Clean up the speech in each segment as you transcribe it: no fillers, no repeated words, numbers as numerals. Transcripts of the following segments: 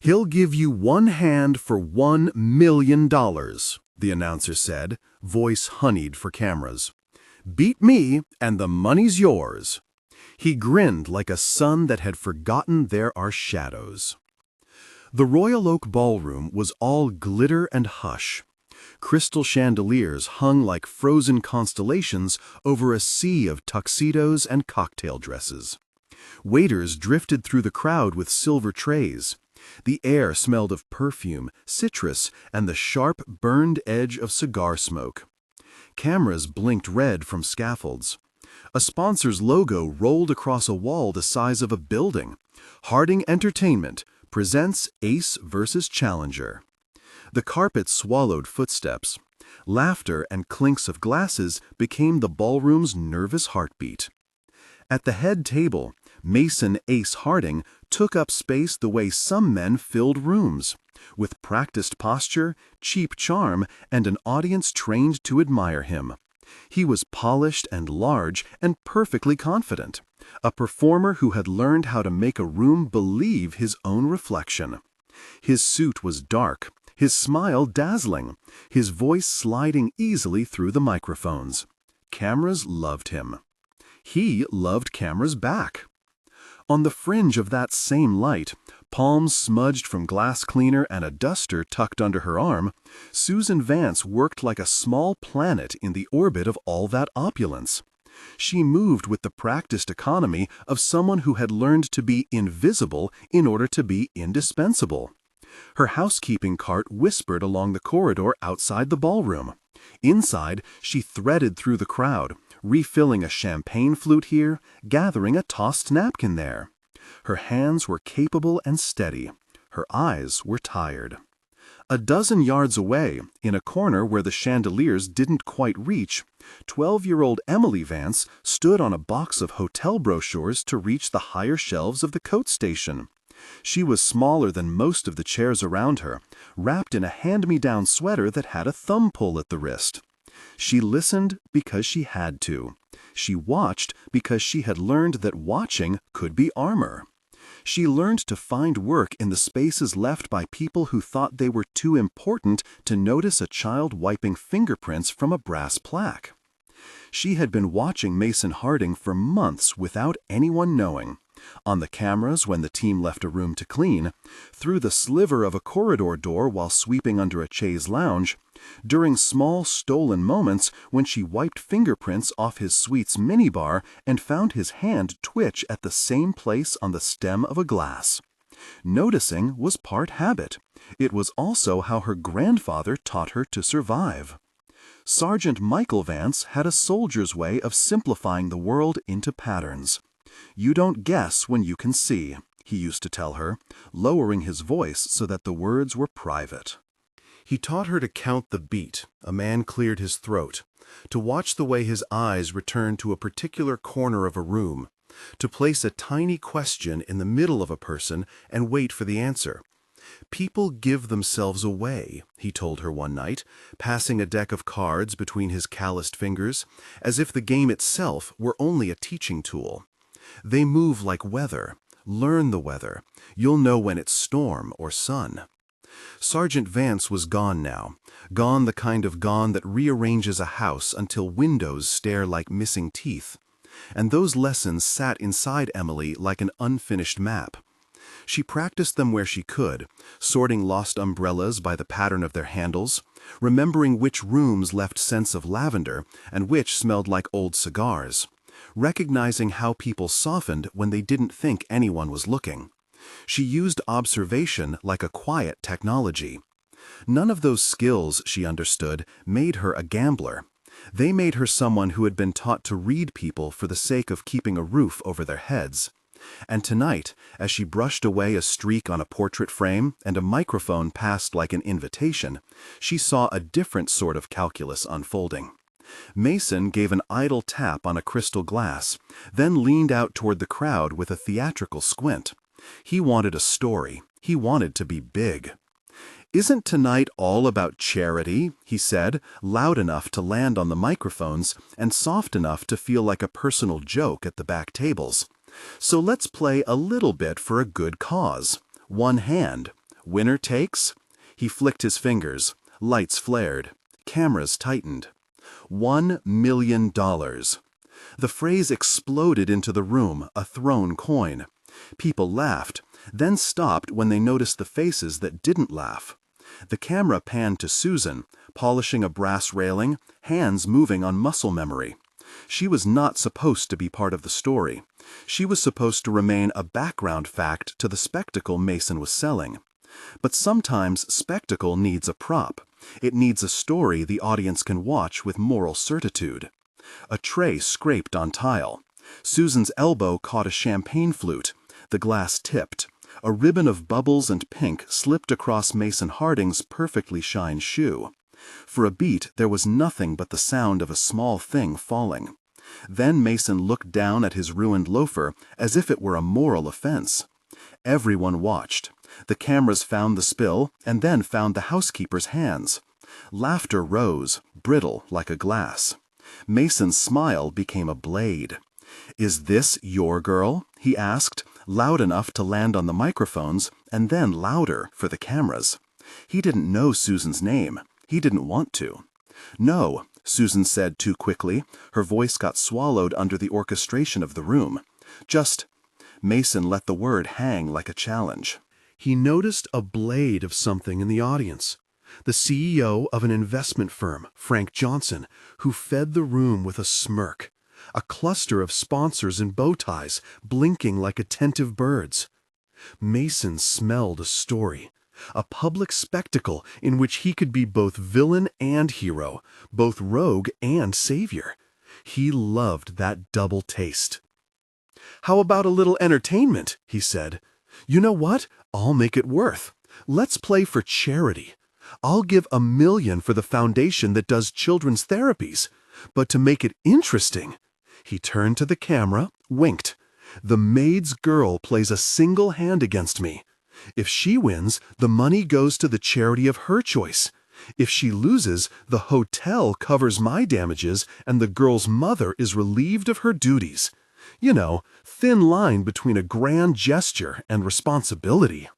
"He'll give you one hand for $1 million, the announcer said, voice honeyed for cameras. "Beat me, and the money's yours." He grinned like a sun that had forgotten there are shadows. The Royal Oak Ballroom was all glitter and hush. Crystal chandeliers hung like frozen constellations over a sea of tuxedos and cocktail dresses. Waiters drifted through the crowd with silver trays. The air smelled of perfume, citrus, and the sharp, burned edge of cigar smoke. Cameras blinked red from scaffolds. A sponsor's logo rolled across a wall the size of a building. Harding Entertainment presents Ace vs. Challenger. The carpet swallowed footsteps. Laughter and clinks of glasses became the ballroom's nervous heartbeat. At the head table, Mason Ace Harding took up space the way some men filled rooms, with practiced posture, cheap charm, and an audience trained to admire him. He was polished and large and perfectly confident, a performer who had learned how to make a room believe his own reflection. His suit was dark, his smile dazzling, his voice sliding easily through the microphones. Cameras loved him. He loved cameras back. On the fringe of that same light, palms smudged from glass cleaner and a duster tucked under her arm, Susan Vance worked like a small planet in the orbit of all that opulence. She moved with the practiced economy of someone who had learned to be invisible in order to be indispensable. Her housekeeping cart whispered along the corridor outside the ballroom. Inside, she threaded through the crowd, refilling a champagne flute here, gathering a tossed napkin there. Her hands were capable and steady. Her eyes were tired. A dozen yards away, in a corner where the chandeliers didn't quite reach, 12-year-old Emily Vance stood on a box of hotel brochures to reach the higher shelves of the coat station. She was smaller than most of the chairs around her, wrapped in a hand-me-down sweater that had a thumb pull at the wrist. She listened because she had to. She watched because she had learned that watching could be armor. She learned to find work in the spaces left by people who thought they were too important to notice a child wiping fingerprints from a brass plaque. She had been watching Mason Harding for months without anyone knowing. On the cameras when the team left a room to clean, through the sliver of a corridor door while sweeping under a chaise lounge, during small stolen moments when she wiped fingerprints off his suite's minibar and found his hand twitch at the same place on the stem of a glass. Noticing was part habit. It was also how her grandfather taught her to survive. Sergeant Michael Vance had a soldier's way of simplifying the world into patterns. "You don't guess when you can see," he used to tell her, lowering his voice so that the words were private. He taught her to count the beat a man cleared his throat, to watch the way his eyes returned to a particular corner of a room, to place a tiny question in the middle of a person and wait for the answer. "People give themselves away," he told her one night, passing a deck of cards between his calloused fingers, as if the game itself were only a teaching tool. "They move like weather. Learn the weather. You'll know when it's storm or sun." Sergeant Vance was gone now, gone the kind of gone that rearranges a house until windows stare like missing teeth. And those lessons sat inside Emily like an unfinished map. She practiced them where she could, sorting lost umbrellas by the pattern of their handles, remembering which rooms left scents of lavender and which smelled like old cigars, recognizing how people softened when they didn't think anyone was looking. She used observation like a quiet technology. None of those skills, she understood, made her a gambler. They made her someone who had been taught to read people for the sake of keeping a roof over their heads. And tonight, as she brushed away a streak on a portrait frame and a microphone passed like an invitation, she saw a different sort of calculus unfolding. Mason gave an idle tap on a crystal glass, then leaned out toward the crowd with a theatrical squint. He wanted a story. He wanted to be big. "Isn't tonight all about charity?" he said, loud enough to land on the microphones and soft enough to feel like a personal joke at the back tables. "So let's play a little bit for a good cause. One hand. Winner takes? He flicked his fingers. Lights flared. Cameras tightened. $1 million. The phrase exploded into the room, a thrown coin. People laughed, then stopped when they noticed the faces that didn't laugh. The camera panned to Susan, polishing a brass railing, hands moving on muscle memory. She was not supposed to be part of the story. She was supposed to remain a background fact to the spectacle Mason was selling. But sometimes spectacle needs a prop. It needs a story the audience can watch with moral certitude. A tray scraped on tile. Susan's elbow caught a champagne flute. The glass tipped. A ribbon of bubbles and pink slipped across Mason Harding's perfectly shined shoe. For a beat, there was nothing but the sound of a small thing falling. Then Mason looked down at his ruined loafer as if it were a moral offense. Everyone watched. The cameras found the spill and then found the housekeeper's hands. Laughter rose, brittle like a glass. Mason's smile became a blade. "Is this your girl?" he asked, loud enough to land on the microphones and then louder for the cameras. He didn't know Susan's name. He didn't want to. "No," Susan said too quickly. Her voice got swallowed under the orchestration of the room. "Just—" Mason let the word hang like a challenge. He noticed a blade of something in the audience. The CEO of an investment firm, Frank Johnson, who fed the room with a smirk. A cluster of sponsors in bow ties, blinking like attentive birds. Mason smelled a story. A public spectacle in which he could be both villain and hero, both rogue and savior. He loved that double taste. "How about a little entertainment?" he said. "You know what? I'll make it worth. Let's play for charity. I'll give $1 million for the foundation that does children's therapies. But to make it interesting," he turned to the camera, winked. "The maid's girl plays a single hand against me. If she wins, the money goes to the charity of her choice. If she loses, the hotel covers my damages and the girl's mother is relieved of her duties. You know, thin line between a grand gesture and responsibility."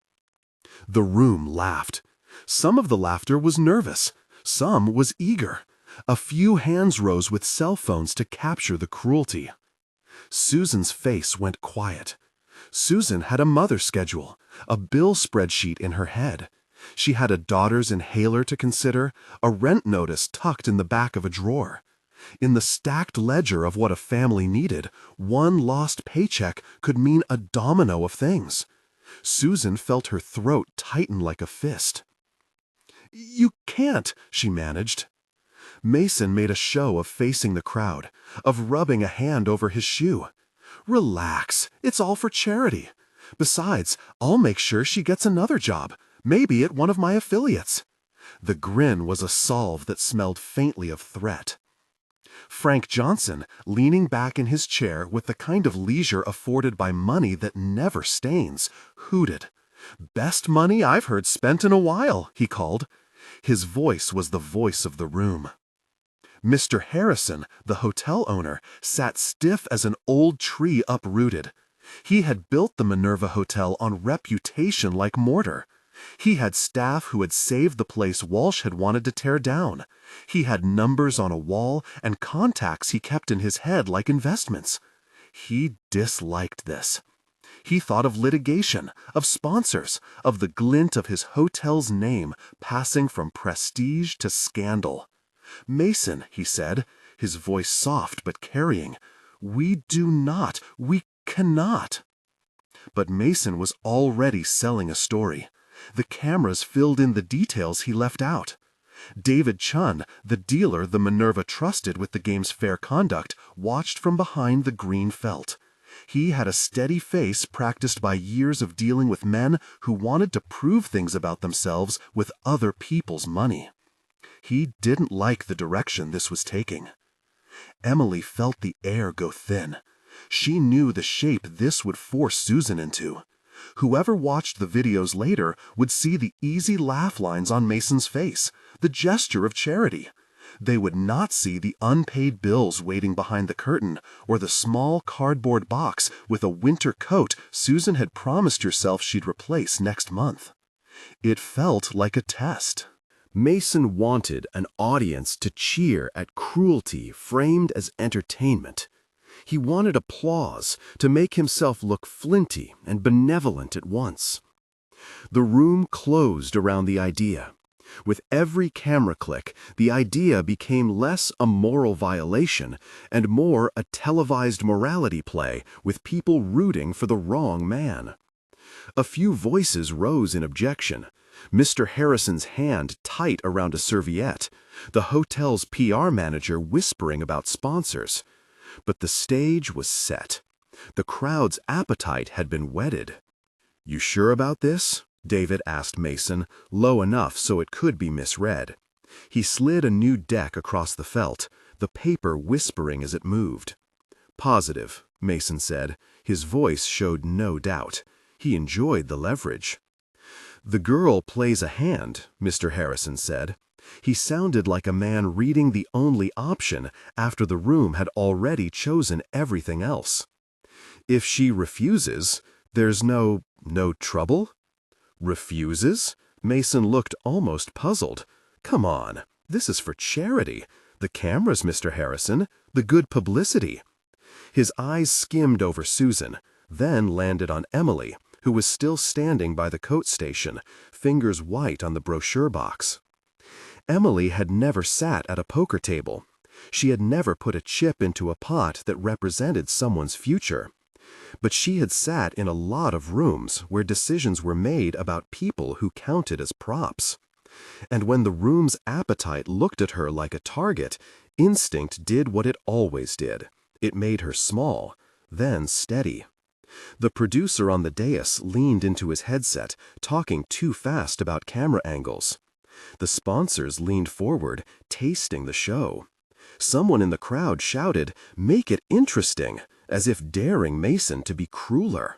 The room laughed. Some of the laughter was nervous. Some was eager. A few hands rose with cell phones to capture the cruelty. Susan's face went quiet. Susan had a mother schedule, a bill spreadsheet in her head. She had a daughter's inhaler to consider, a rent notice tucked in the back of a drawer. In the stacked ledger of what a family needed, one lost paycheck could mean a domino of things. Susan felt her throat tighten like a fist. "You can't," she managed. Mason made a show of facing the crowd, of rubbing a hand over his shoe. "Relax, it's all for charity. Besides, I'll make sure she gets another job, maybe at one of my affiliates." The grin was a salve that smelled faintly of threat. Frank Johnson, leaning back in his chair with the kind of leisure afforded by money that never stains, hooted. "Best money I've heard spent in a while," he called. His voice was the voice of the room. Mr. Harrison, the hotel owner, sat stiff as an old tree uprooted. He had built the Minerva Hotel on reputation like mortar. He had staff who had saved the place Walsh had wanted to tear down. He had numbers on a wall and contacts he kept in his head like investments. He disliked this. He thought of litigation, of sponsors, of the glint of his hotel's name passing from prestige to scandal. "Mason," he said, his voice soft but carrying, we cannot." But Mason was already selling a story. The cameras filled in the details he left out. David Chun, the dealer the Minerva trusted with the game's fair conduct, watched from behind the green felt. He had a steady face practiced by years of dealing with men who wanted to prove things about themselves with other people's money. He didn't like the direction this was taking. Emily felt the air go thin. She knew the shape this would force Susan into. Whoever watched the videos later would see the easy laugh lines on Mason's face, the gesture of charity. They would not see the unpaid bills waiting behind the curtain or the small cardboard box with a winter coat Susan had promised herself she'd replace next month. It felt like a test. Mason wanted an audience to cheer at cruelty framed as entertainment. He wanted applause to make himself look flinty and benevolent at once. The room closed around the idea. With every camera click, the idea became less a moral violation and more a televised morality play with people rooting for the wrong man. A few voices rose in objection. Mr. Harrison's hand tight around a serviette, the hotel's PR manager whispering about sponsors. But the stage was set. The crowd's appetite had been whetted. "You sure about this?" David asked Mason, low enough so it could be misread. He slid a new deck across the felt, the paper whispering as it moved. "Positive," Mason said. His voice showed no doubt. He enjoyed the leverage. "The girl plays a hand," Mr. Harrison said. He sounded like a man reading the only option after the room had already chosen everything else. "If she refuses, there's no trouble?" "Refuses?" Mason looked almost puzzled. "Come on, this is for charity. The cameras, Mr. Harrison, the good publicity." His eyes skimmed over Susan, then landed on Emily, who was still standing by the coat station, fingers white on the brochure box. Emily had never sat at a poker table. She had never put a chip into a pot that represented someone's future. But she had sat in a lot of rooms where decisions were made about people who counted as props. And when the room's appetite looked at her like a target, instinct did what it always did. It made her small, then steady. The producer on the dais leaned into his headset, talking too fast about camera angles. The sponsors leaned forward, tasting the show. Someone in the crowd shouted, "Make it interesting," as if daring Mason to be crueler.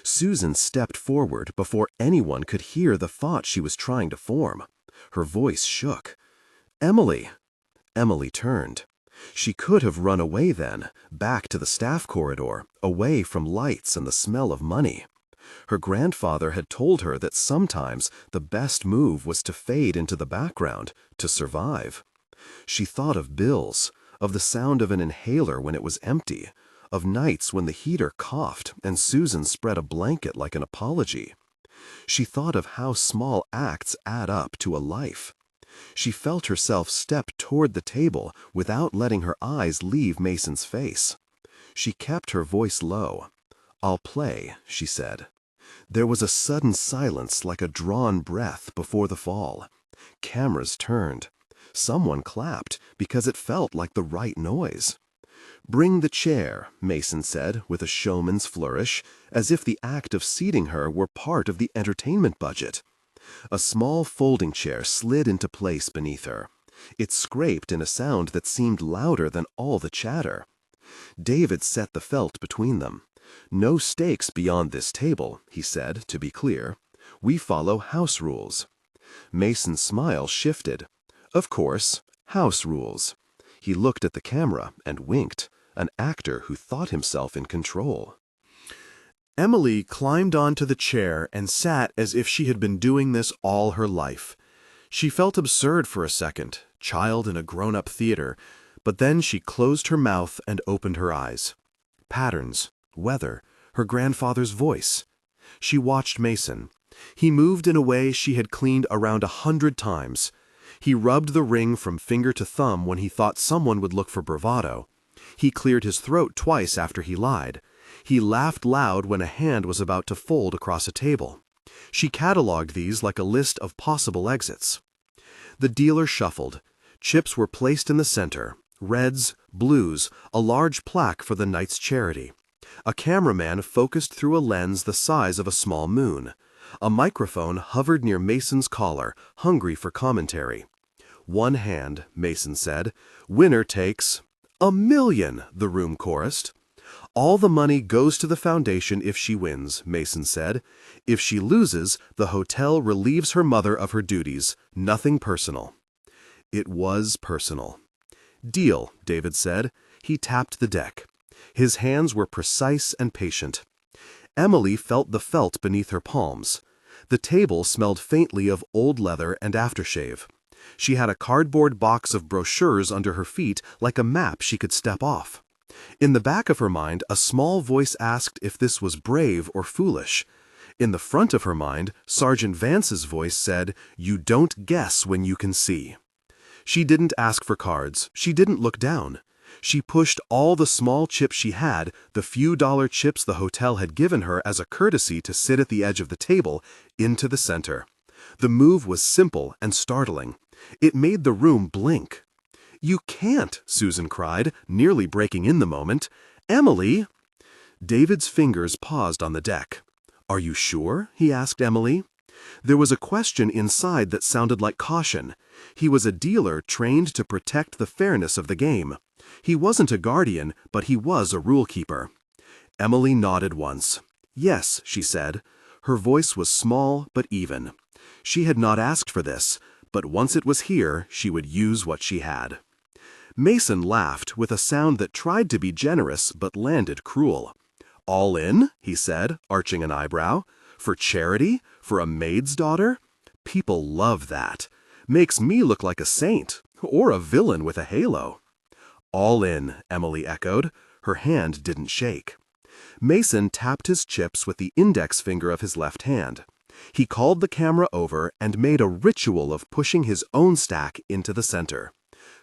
Susan stepped forward before anyone could hear the thought she was trying to form. Her voice shook. "Emily." Emily turned. She could have run away then, back to the staff corridor, away from lights and the smell of money. Her grandfather had told her that sometimes the best move was to fade into the background, to survive. She thought of bills, of the sound of an inhaler when it was empty, of nights when the heater coughed and Susan spread a blanket like an apology. She thought of how small acts add up to a life. She felt herself step toward the table without letting her eyes leave Mason's face. She kept her voice low. "I'll play," she said. There was a sudden silence like a drawn breath before the fall. Cameras turned. Someone clapped because it felt like the right noise. "Bring the chair," Mason said with a showman's flourish, as if the act of seating her were part of the entertainment budget. A small folding chair slid into place beneath her. It scraped in a sound that seemed louder than all the chatter. David set the felt between them. "No stakes beyond this table," he said, to be clear. "We follow house rules." Mason's smile shifted. "Of course, house rules." He looked at the camera and winked, an actor who thought himself in control. Emily climbed onto the chair and sat as if she had been doing this all her life. She felt absurd for a second, child in a grown-up theater, but then she closed her mouth and opened her eyes. Patterns, weather, her grandfather's voice. She watched Mason. He moved in a way she had cleaned around 100 times. He rubbed the ring from finger to thumb when he thought someone would look for bravado. He cleared his throat twice after he lied. He laughed loud when a hand was about to fold across a table. She cataloged these like a list of possible exits. The dealer shuffled. Chips were placed in the center, reds, blues, a large plaque for the night's charity. A cameraman focused through a lens the size of a small moon. A microphone hovered near Mason's collar, hungry for commentary. "One hand," Mason said. "Winner takes—" "$1 million," the room chorused. "All the money goes to the foundation if she wins," Mason said. "If she loses, the hotel relieves her mother of her duties. Nothing personal." It was personal. "Deal," David said. He tapped the deck. His hands were precise and patient. Emily felt the felt beneath her palms. The table smelled faintly of old leather and aftershave. She had a cardboard box of brochures under her feet like a map she could step off. In the back of her mind, a small voice asked if this was brave or foolish. In the front of her mind, Sergeant Vance's voice said, "You don't guess when you can see." She didn't ask for cards. She didn't look down. She pushed all the small chips she had, the few dollar chips the hotel had given her as a courtesy to sit at the edge of the table, into the center. The move was simple and startling. It made the room blink. "You can't," Susan cried, nearly breaking in the moment. "Emily!" David's fingers paused on the deck. "Are you sure?" he asked Emily. There was a question inside that sounded like caution. He was a dealer trained to protect the fairness of the game. He wasn't a guardian, but he was a rule keeper. Emily nodded once. "Yes," she said. Her voice was small but even. She had not asked for this, but once it was here, she would use what she had. Mason laughed with a sound that tried to be generous but landed cruel. "All in?" he said, arching an eyebrow. "For charity? For a maid's daughter? People love that. Makes me look like a saint, or a villain with a halo." "All in," Emily echoed. Her hand didn't shake. Mason tapped his chips with the index finger of his left hand. He called the camera over and made a ritual of pushing his own stack into the center.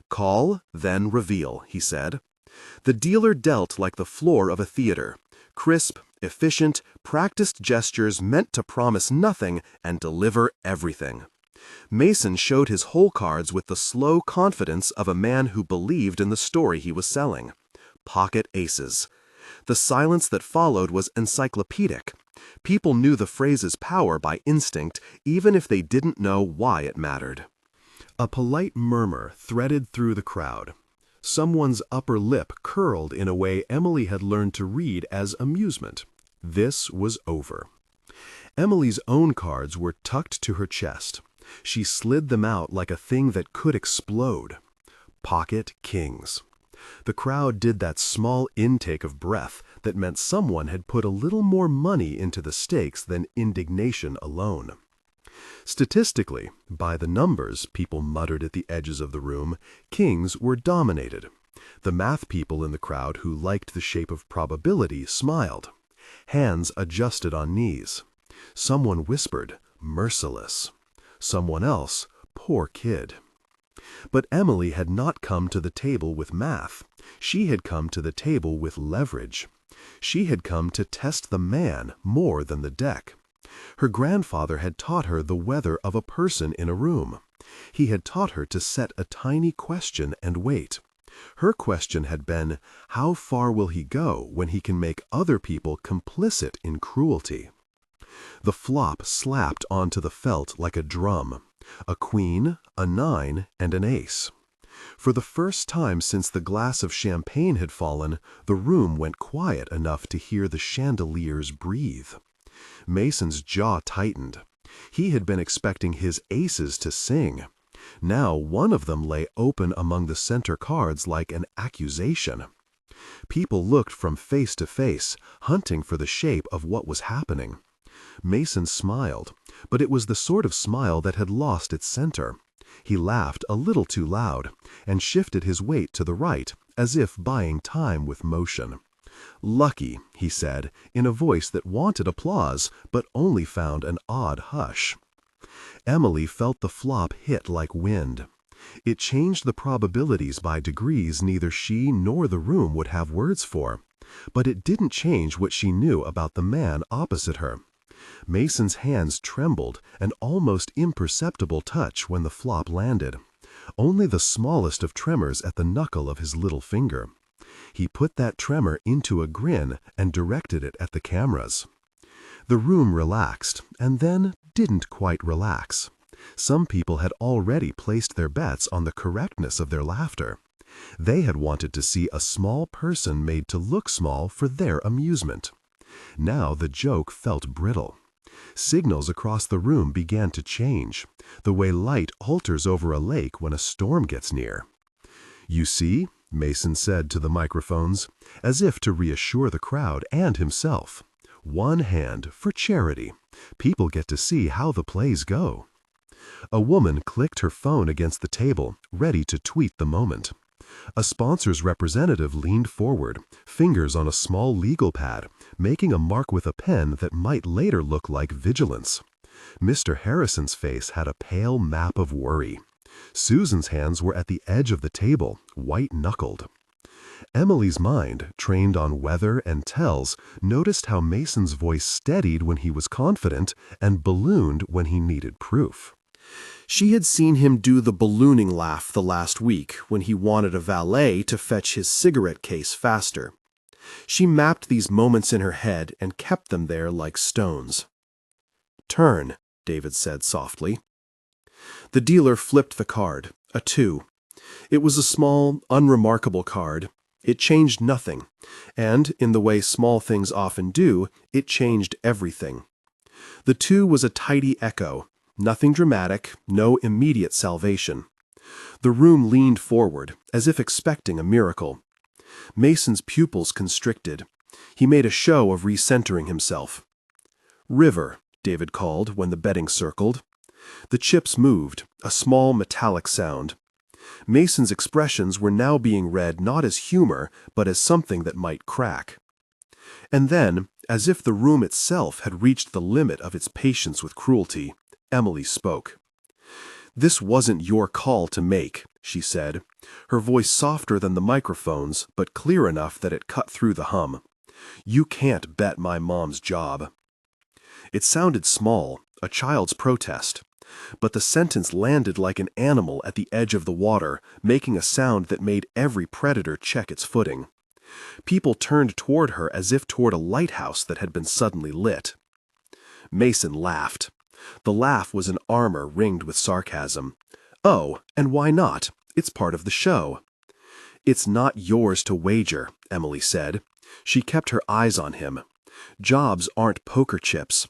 "Call, then reveal," he said. The dealer dealt like the floor of a theater. Crisp, efficient, practiced gestures meant to promise nothing and deliver everything. Mason showed his whole cards with the slow confidence of a man who believed in the story he was selling. Pocket aces. The silence that followed was encyclopedic. People knew the phrase's power by instinct, even if they didn't know why it mattered. A polite murmur threaded through the crowd. Someone's upper lip curled in a way Emily had learned to read as amusement. This was over. Emily's own cards were tucked to her chest. She slid them out like a thing that could explode. Pocket kings. The crowd did that small intake of breath that meant someone had put a little more money into the stakes than indignation alone. Statistically, by the numbers, people muttered at the edges of the room, kings were dominated. The math people in the crowd who liked the shape of probability smiled. Hands adjusted on knees. Someone whispered, "Merciless." Someone else, "Poor kid." But Emily had not come to the table with math. She had come to the table with leverage. She had come to test the man more than the deck. Her grandfather had taught her the weather of a person in a room. He had taught her to set a tiny question and wait. Her question had been, how far will he go when he can make other people complicit in cruelty? The flop slapped onto the felt like a drum. A queen, a nine, and an ace. For the first time since the glass of champagne had fallen, the room went quiet enough to hear the chandeliers breathe. Mason's jaw tightened. He had been expecting his aces to sing. Now one of them lay open among the center cards like an accusation. People looked from face to face, hunting for the shape of what was happening. Mason smiled, but it was the sort of smile that had lost its center. He laughed a little too loud, and shifted his weight to the right, as if buying time with motion. "Lucky," he said, in a voice that wanted applause, but only found an odd hush. Emily felt the flop hit like wind. It changed the probabilities by degrees neither she nor the room would have words for, but it didn't change what she knew about the man opposite her. Mason's hands trembled, an almost imperceptible touch when the flop landed. Only the smallest of tremors at the knuckle of his little finger. He put that tremor into a grin and directed it at the cameras. The room relaxed, and then didn't quite relax. Some people had already placed their bets on the correctness of their laughter. They had wanted to see a small person made to look small for their amusement. Now the joke felt brittle. Signals across the room began to change, the way light alters over a lake when a storm gets near. "You see," Mason said to the microphones, as if to reassure the crowd and himself, One hand for charity. People get to see how the plays go. A woman clicked her phone against the table, ready to tweet the moment. A sponsor's representative leaned forward, fingers on a small legal pad, making a mark with a pen that might later look like vigilance. Mr. Harrison's face had a pale map of worry. Susan's hands were at the edge of the table, white-knuckled. Emily's mind, trained on weather and tells, noticed how Mason's voice steadied when he was confident and ballooned when he needed proof. She had seen him do the ballooning laugh the last week when he wanted a valet to fetch his cigarette case faster. She mapped these moments in her head and kept them there like stones. "Turn," David said softly. The dealer flipped the card, a 2. It was a small, unremarkable card. It changed nothing, and, in the way small things often do, it changed everything. The 2 was a tidy echo, nothing dramatic, no immediate salvation. The room leaned forward, as if expecting a miracle. Mason's pupils constricted. He made a show of recentering himself. "River," David called when the betting circled. The chips moved, a small metallic sound. Mason's expressions were now being read not as humor, but as something that might crack. And then, as if the room itself had reached the limit of its patience with cruelty, Emily spoke. "This wasn't your call to make," she said, her voice softer than the microphone's, but clear enough that it cut through the hum. "You can't bet my mom's job." It sounded small, a child's protest. But the sentence landed like an animal at the edge of the water, making a sound that made every predator check its footing. People turned toward her as if toward a lighthouse that had been suddenly lit. Mason laughed. The laugh was an armor ringed with sarcasm. "Oh, and why not? It's part of the show." "It's not yours to wager," Emily said. She kept her eyes on him. "Jobs aren't poker chips.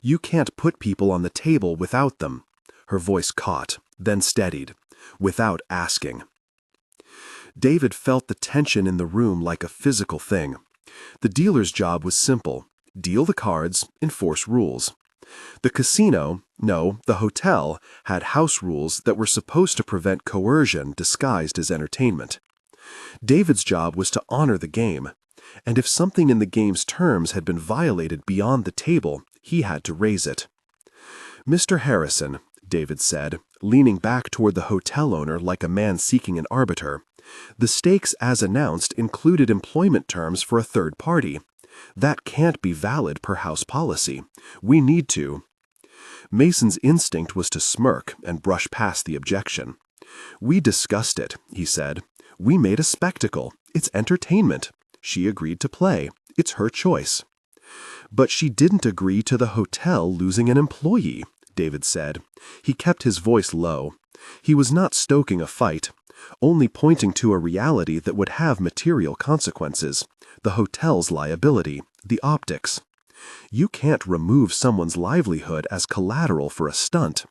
You can't put people on the table without them." Her voice caught, then steadied, "without asking." David felt the tension in the room like a physical thing. The dealer's job was simple: deal the cards, enforce rules. The casino, no, the hotel, had house rules that were supposed to prevent coercion disguised as entertainment. David's job was to honor the game, and if something in the game's terms had been violated beyond the table, he had to raise it. "Mr. Harrison," David said, leaning back toward the hotel owner like a man seeking an arbiter, "the stakes as announced included employment terms for a third party. That can't be valid per house policy. We need to—" Mason's instinct was to smirk and brush past the objection. "We discussed it," he said. "We made a spectacle. It's entertainment. She agreed to play. It's her choice." "But she didn't agree to the hotel losing an employee," David said. He kept his voice low. He was not stoking a fight, only pointing to a reality that would have material consequences: the hotel's liability, the optics. You can't remove someone's livelihood as collateral for a stunt.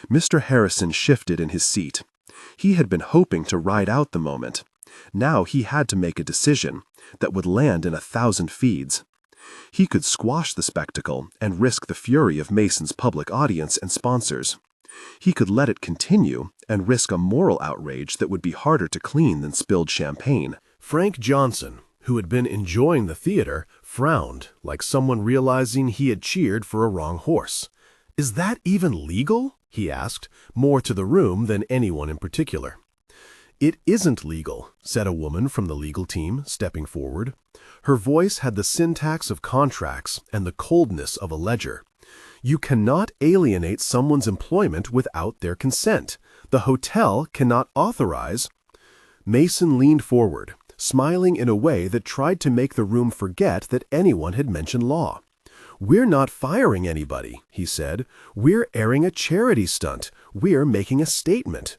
Mr. Harrison shifted in his seat. He had been hoping to ride out the moment. Now he had to make a decision that would land in 1,000 feeds. He could squash the spectacle and risk the fury of Mason's public audience and sponsors. He could let it continue and risk a moral outrage that would be harder to clean than spilled champagne. Frank Johnson, who had been enjoying the theater, frowned, like someone realizing he had cheered for a wrong horse. "Is that even legal?" he asked, more to the room than anyone in particular. "It isn't legal," said a woman from the legal team, stepping forward. Her voice had the syntax of contracts and the coldness of a ledger. "You cannot alienate someone's employment without their consent. The hotel cannot authorize—" Mason leaned forward, smiling in a way that tried to make the room forget that anyone had mentioned law. "We're not firing anybody," he said. "We're airing a charity stunt. We're making a statement."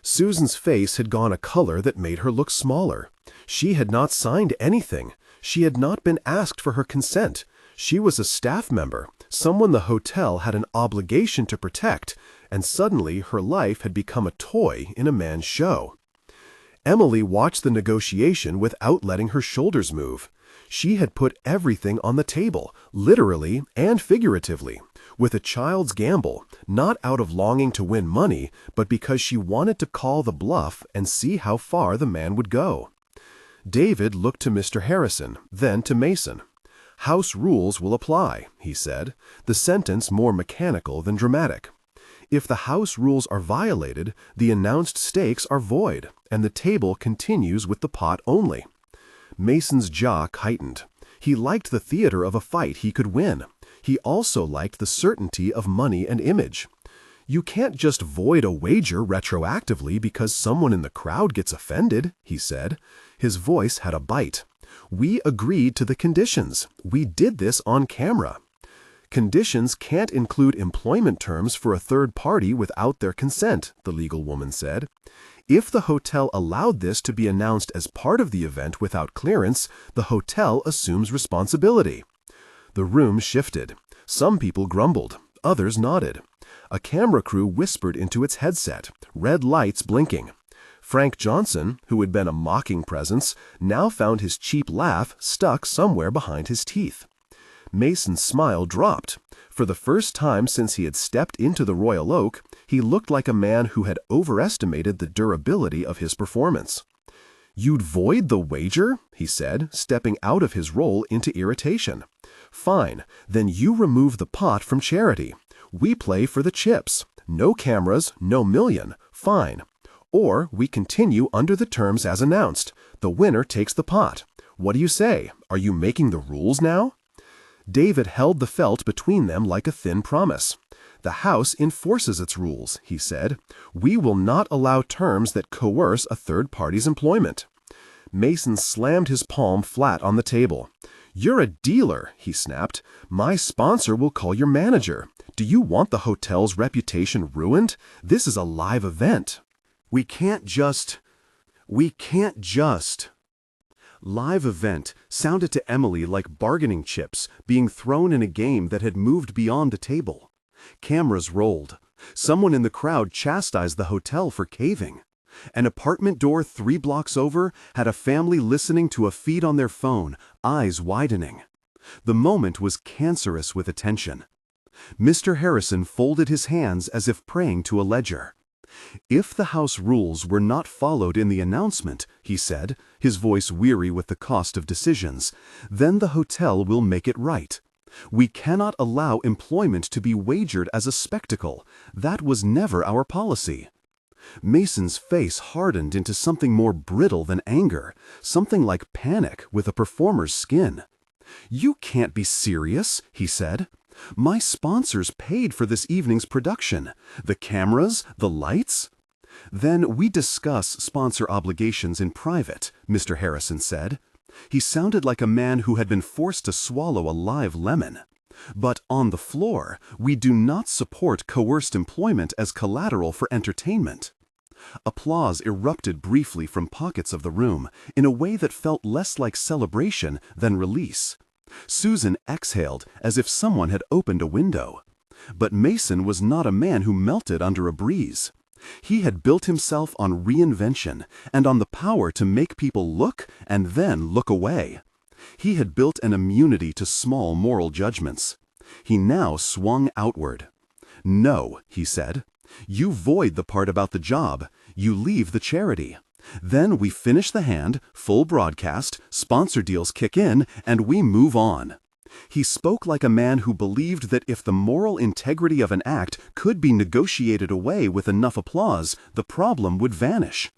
Susan's face had gone a color that made her look smaller. She had not signed anything. She had not been asked for her consent. She was a staff member, someone the hotel had an obligation to protect, and suddenly her life had become a toy in a man's show. Emily watched the negotiation without letting her shoulders move. She had put everything on the table, literally and figuratively, with a child's gamble, not out of longing to win money, but because she wanted to call the bluff and see how far the man would go. David looked to Mr. Harrison, then to Mason. "House rules will apply," he said, the sentence more mechanical than dramatic. "If the house rules are violated, the announced stakes are void, and the table continues with the pot only." Mason's jaw tightened. He liked the theater of a fight he could win. He also liked the certainty of money and image. "You can't just void a wager retroactively because someone in the crowd gets offended," he said. His voice had a bite. "We agreed to the conditions. We did this on camera." "Conditions can't include employment terms for a third party without their consent," the legal woman said. "If the hotel allowed this to be announced as part of the event without clearance, the hotel assumes responsibility." The room shifted. Some people grumbled. Others nodded. A camera crew whispered into its headset, red lights blinking. Frank Johnson, who had been a mocking presence, now found his cheap laugh stuck somewhere behind his teeth. Mason's smile dropped. For the first time since he had stepped into the Royal Oak, he looked like a man who had overestimated the durability of his performance. "You'd void the wager?" he said, stepping out of his role into irritation. "Fine, then you remove the pot from charity. We play for the chips. No cameras, no million. Fine. Or we continue under the terms as announced. The winner takes the pot. What do you say? Are you making the rules now?" David held the felt between them like a thin promise. "The house enforces its rules," he said. "We will not allow terms that coerce a third party's employment." Mason slammed his palm flat on the table. "You're a dealer," he snapped. "My sponsor will call your manager. Do you want the hotel's reputation ruined? This is a live event." We can't just. Live event sounded to Emily like bargaining chips being thrown in a game that had moved beyond the table. Cameras rolled. Someone in the crowd chastised the hotel for caving. An apartment door 3 blocks over had a family listening to a feed on their phone, eyes widening. The moment was cancerous with attention. Mr. Harrison folded his hands as if praying to a ledger. "If the house rules were not followed in the announcement," he said, his voice weary with the cost of decisions, "then the hotel will make it right. We cannot allow employment to be wagered as a spectacle. That was never our policy." Mason's face hardened into something more brittle than anger, something like panic with a performer's skin. "You can't be serious," he said. "My sponsors paid for this evening's production. The cameras, the lights." "Then we discuss sponsor obligations in private," Mr. Harrison said. He sounded like a man who had been forced to swallow a live lemon. "But on the floor, we do not support coerced employment as collateral for entertainment." Applause erupted briefly from pockets of the room in a way that felt less like celebration than release. Susan exhaled as if someone had opened a window. But Mason was not a man who melted under a breeze. He had built himself on reinvention and on the power to make people look and then look away. He had built an immunity to small moral judgments. He now swung outward. "No," he said. "You void the part about the job. You leave the charity. Then we finish the hand, full broadcast, sponsor deals kick in, and we move on." He spoke like a man who believed that if the moral integrity of an act could be negotiated away with enough applause, the problem would vanish.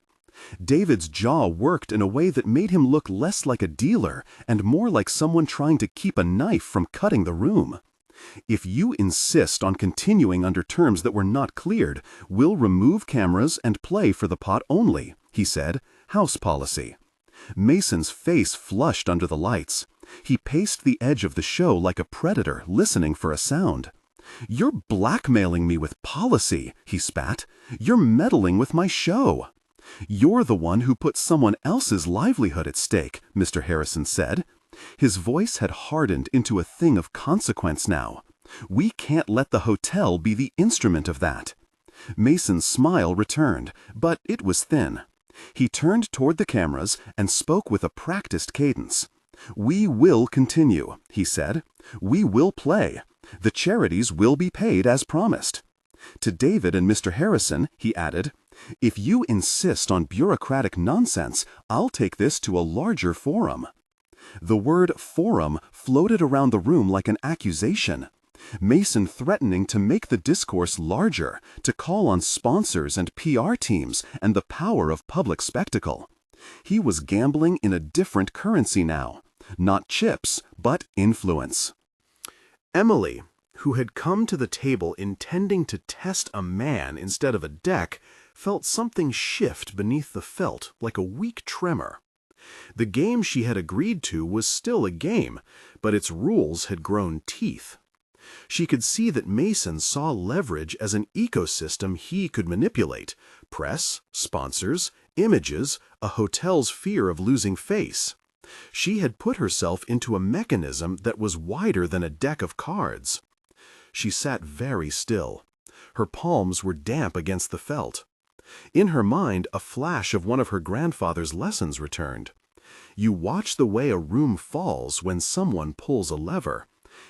David's jaw worked in a way that made him look less like a dealer and more like someone trying to keep a knife from cutting the room. "If you insist on continuing under terms that were not cleared, we'll remove cameras and play for the pot only," he said. "House policy." Mason's face flushed under the lights. He paced the edge of the show like a predator listening for a sound. "You're blackmailing me with policy," he spat. "You're meddling with my show." "You're the one who put someone else's livelihood at stake," Mr. Harrison said. His voice had hardened into a thing of consequence now. "We can't let the hotel be the instrument of that." Mason's smile returned, but it was thin. He turned toward the cameras and spoke with a practiced cadence. "We will continue," he said. "We will play. The charities will be paid as promised." To David and Mr. Harrison, he added, "If you insist on bureaucratic nonsense, I'll take this to a larger forum." The word forum floated around the room like an accusation. Mason threatening to make the discourse larger, to call on sponsors and PR teams and the power of public spectacle. He was gambling in a different currency now. Not chips, but influence. Emily, who had come to the table intending to test a man instead of a deck, felt something shift beneath the felt like a weak tremor. The game she had agreed to was still a game, but its rules had grown teeth. She could see that Mason saw leverage as an ecosystem he could manipulate: press, sponsors, images, a hotel's fear of losing face. She had put herself into a mechanism that was wider than a deck of cards. She sat very still. Her palms were damp against the felt. In her mind, a flash of one of her grandfather's lessons returned. You watch the way a room falls when someone pulls a lever.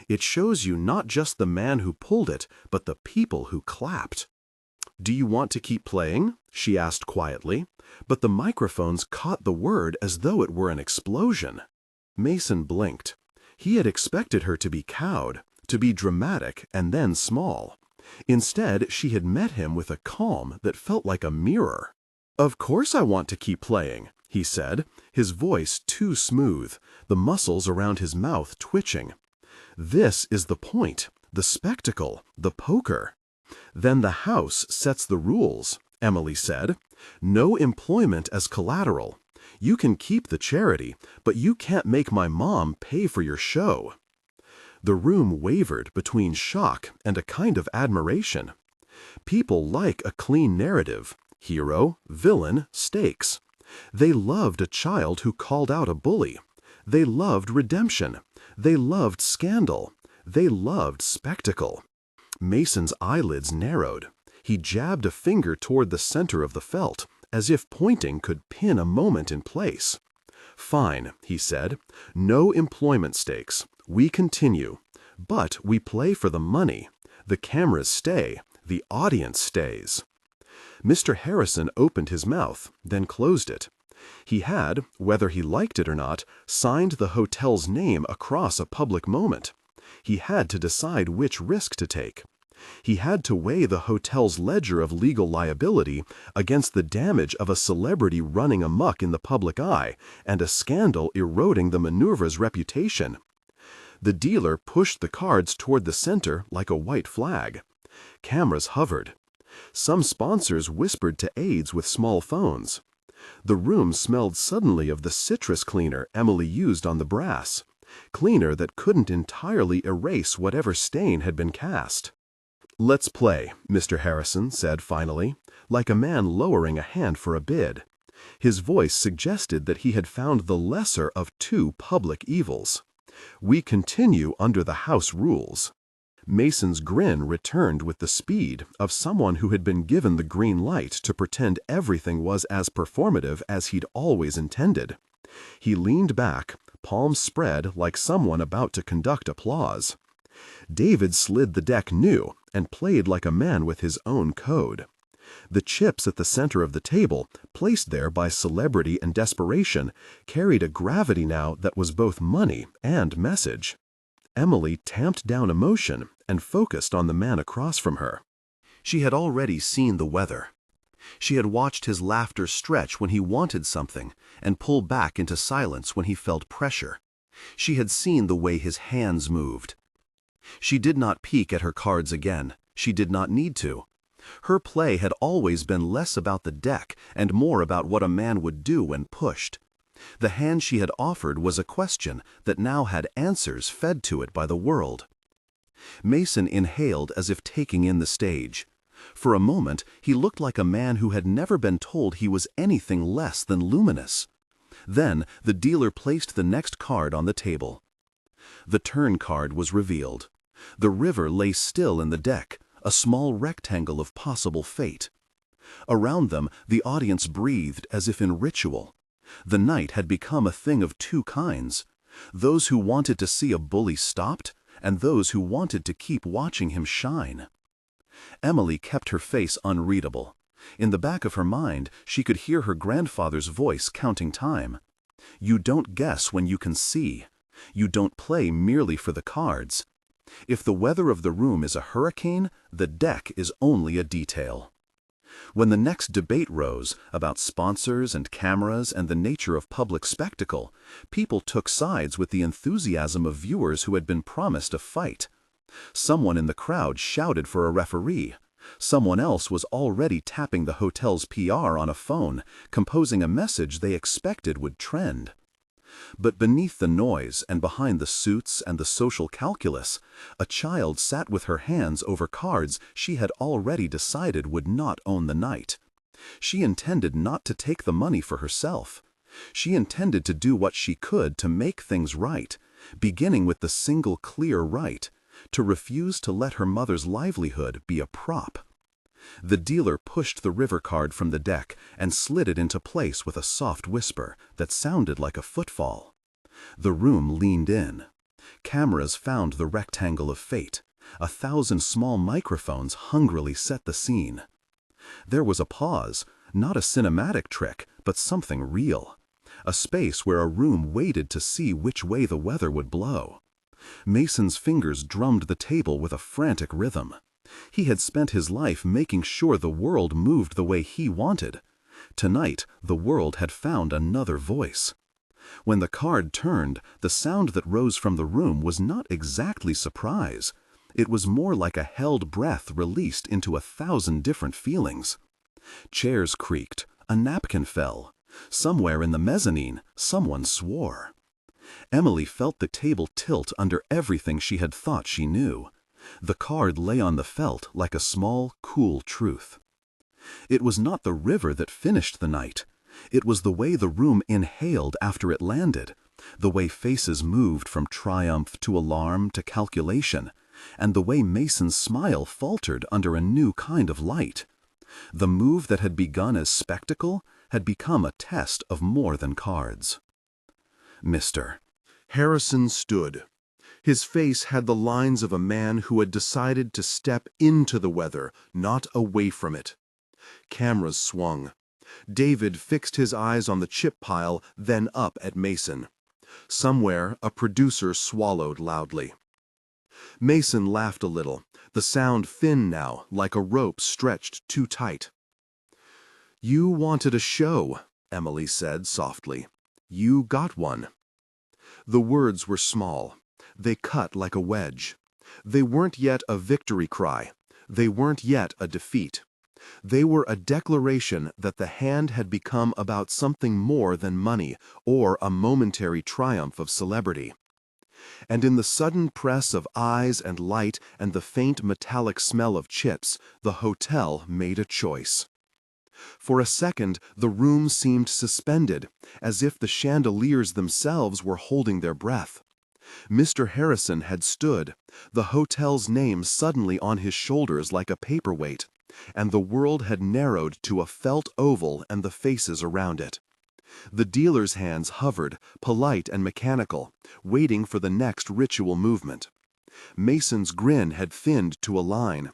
It shows you not just the man who pulled it, but the people who clapped. "Do you want to keep playing?" she asked quietly, but the microphones caught the word as though it were an explosion. Mason blinked. He had expected her to be cowed, to be dramatic and then small. Instead, she had met him with a calm that felt like a mirror. "Of course I want to keep playing," he said, his voice too smooth, the muscles around his mouth twitching. "This is the point, the spectacle, the poker." "Then the house sets the rules," Emily said. "No employment as collateral. You can keep the charity, but you can't make my mom pay for your show." The room wavered between shock and a kind of admiration. People like a clean narrative: hero, villain, stakes. They loved a child who called out a bully. They loved redemption. They loved scandal. They loved spectacle. Mason's eyelids narrowed. He jabbed a finger toward the center of the felt, as if pointing could pin a moment in place. "Fine," he said. "No employment stakes. We continue. But we play for the money. The cameras stay. The audience stays." Mr. Harrison opened his mouth, then closed it. He had, whether he liked it or not, signed the hotel's name across a public moment. He had to decide which risk to take. He had to weigh the hotel's ledger of legal liability against the damage of a celebrity running amok in the public eye and a scandal eroding the maneuver's reputation. The dealer pushed the cards toward the center like a white flag. Cameras hovered. Some sponsors whispered to aides with small phones. The room smelled suddenly of the citrus cleaner Emily used on the brass, cleaner that couldn't entirely erase whatever stain had been cast. "Let's play," Mr. Harrison said finally, like a man lowering a hand for a bid. His voice suggested that he had found the lesser of two public evils. "We continue under the house rules." Mason's grin returned with the speed of someone who had been given the green light to pretend everything was as performative as he'd always intended. He leaned back, palms spread like someone about to conduct applause. David slid the deck new and played like a man with his own code. The chips at the center of the table, placed there by celebrity and desperation, carried a gravity now that was both money and message. Emily tamped down emotion and focused on the man across from her. She had already seen the weather. She had watched his laughter stretch when he wanted something and pull back into silence when he felt pressure. She had seen the way his hands moved. She did not peek at her cards again. She did not need to. Her play had always been less about the deck and more about what a man would do when pushed. The hand she had offered was a question that now had answers fed to it by the world. Mason inhaled as if taking in the stage. For a moment, he looked like a man who had never been told he was anything less than luminous. Then the dealer placed the next card on the table. The turn card was revealed. The river lay still in the deck, a small rectangle of possible fate. Around them, the audience breathed as if in ritual. The night had become a thing of two kinds: Those who wanted to see a bully stopped, and those who wanted to keep watching him shine. Emily kept her face unreadable. In the back of her mind, she could hear her grandfather's voice counting time. You don't guess when you can see. You don't play merely for the cards. If the weather of the room is a hurricane, the deck is only a detail. When the next debate rose about sponsors and cameras and the nature of public spectacle, people took sides with the enthusiasm of viewers who had been promised a fight. Someone in the crowd shouted for a referee. Someone else was already tapping the hotel's PR on a phone, composing a message they expected would trend. But beneath the noise and behind the suits and the social calculus, a child sat with her hands over cards she had already decided would not own the night. She intended not to take the money for herself. She intended to do what she could to make things right, beginning with the single clear right, to refuse to let her mother's livelihood be a prop. The dealer pushed the river card from the deck and slid it into place with a soft whisper that sounded like a footfall. The room leaned in. Cameras found the rectangle of fate. 1,000 small microphones hungrily set the scene. There was a pause, not a cinematic trick, but something real. A space where a room waited to see which way the weather would blow. Mason's fingers drummed the table with a frantic rhythm. He had spent his life making sure the world moved the way he wanted. Tonight, the world had found another voice. When the card turned, the sound that rose from the room was not exactly surprise. It was more like a held breath released into 1,000 different feelings. Chairs creaked, a napkin fell. Somewhere in the mezzanine, someone swore. Emily felt the table tilt under everything she had thought she knew. The card lay on the felt like a small, cool truth. It was not the river that finished the night. It was the way the room inhaled after it landed, the way faces moved from triumph to alarm to calculation, and the way Mason's smile faltered under a new kind of light. The move that had begun as spectacle had become a test of more than cards. Mr. Harrison stood. His face had the lines of a man who had decided to step into the weather, not away from it. Cameras swung. David fixed his eyes on the chip pile, then up at Mason. Somewhere, a producer swallowed loudly. Mason laughed a little, the sound thin now, like a rope stretched too tight. "You wanted a show," Emily said softly. "You got one." The words were small. They cut like a wedge. They weren't yet a victory cry. They weren't yet a defeat. They were a declaration that the hand had become about something more than money or a momentary triumph of celebrity. And in the sudden press of eyes and light and the faint metallic smell of chips, the hotel made a choice. For a second, the room seemed suspended, as if the chandeliers themselves were holding their breath. Mr. Harrison had stood, the hotel's name suddenly on his shoulders like a paperweight, and the world had narrowed to a felt oval and the faces around it. The dealer's hands hovered, polite and mechanical, waiting for the next ritual movement. Mason's grin had thinned to a line.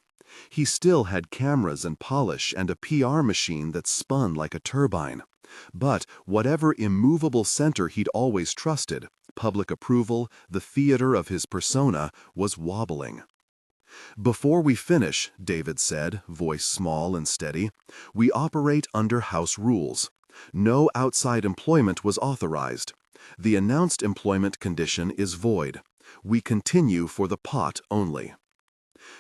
He still had cameras and polish and a PR machine that spun like a turbine. But whatever immovable center he'd always trusted, public approval, the theater of his persona, was wobbling. "Before we finish," David said, voice small and steady, "we operate under house rules. No outside employment was authorized. The announced employment condition is void. We continue for the pot only."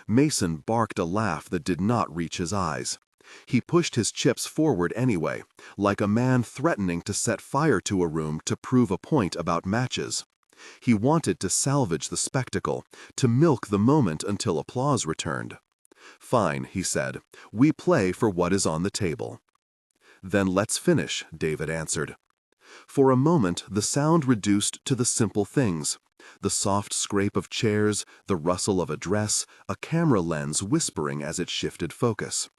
Mason barked a laugh that did not reach his eyes. He pushed his chips forward anyway, like a man threatening to set fire to a room to prove a point about matches. He wanted to salvage the spectacle, to milk the moment until applause returned. "Fine," he said. "We play for what is on the table." "Then let's finish," David answered. For a moment, the sound reduced to the simple things. The soft scrape of chairs, the rustle of a dress, a camera lens whispering as it shifted focus.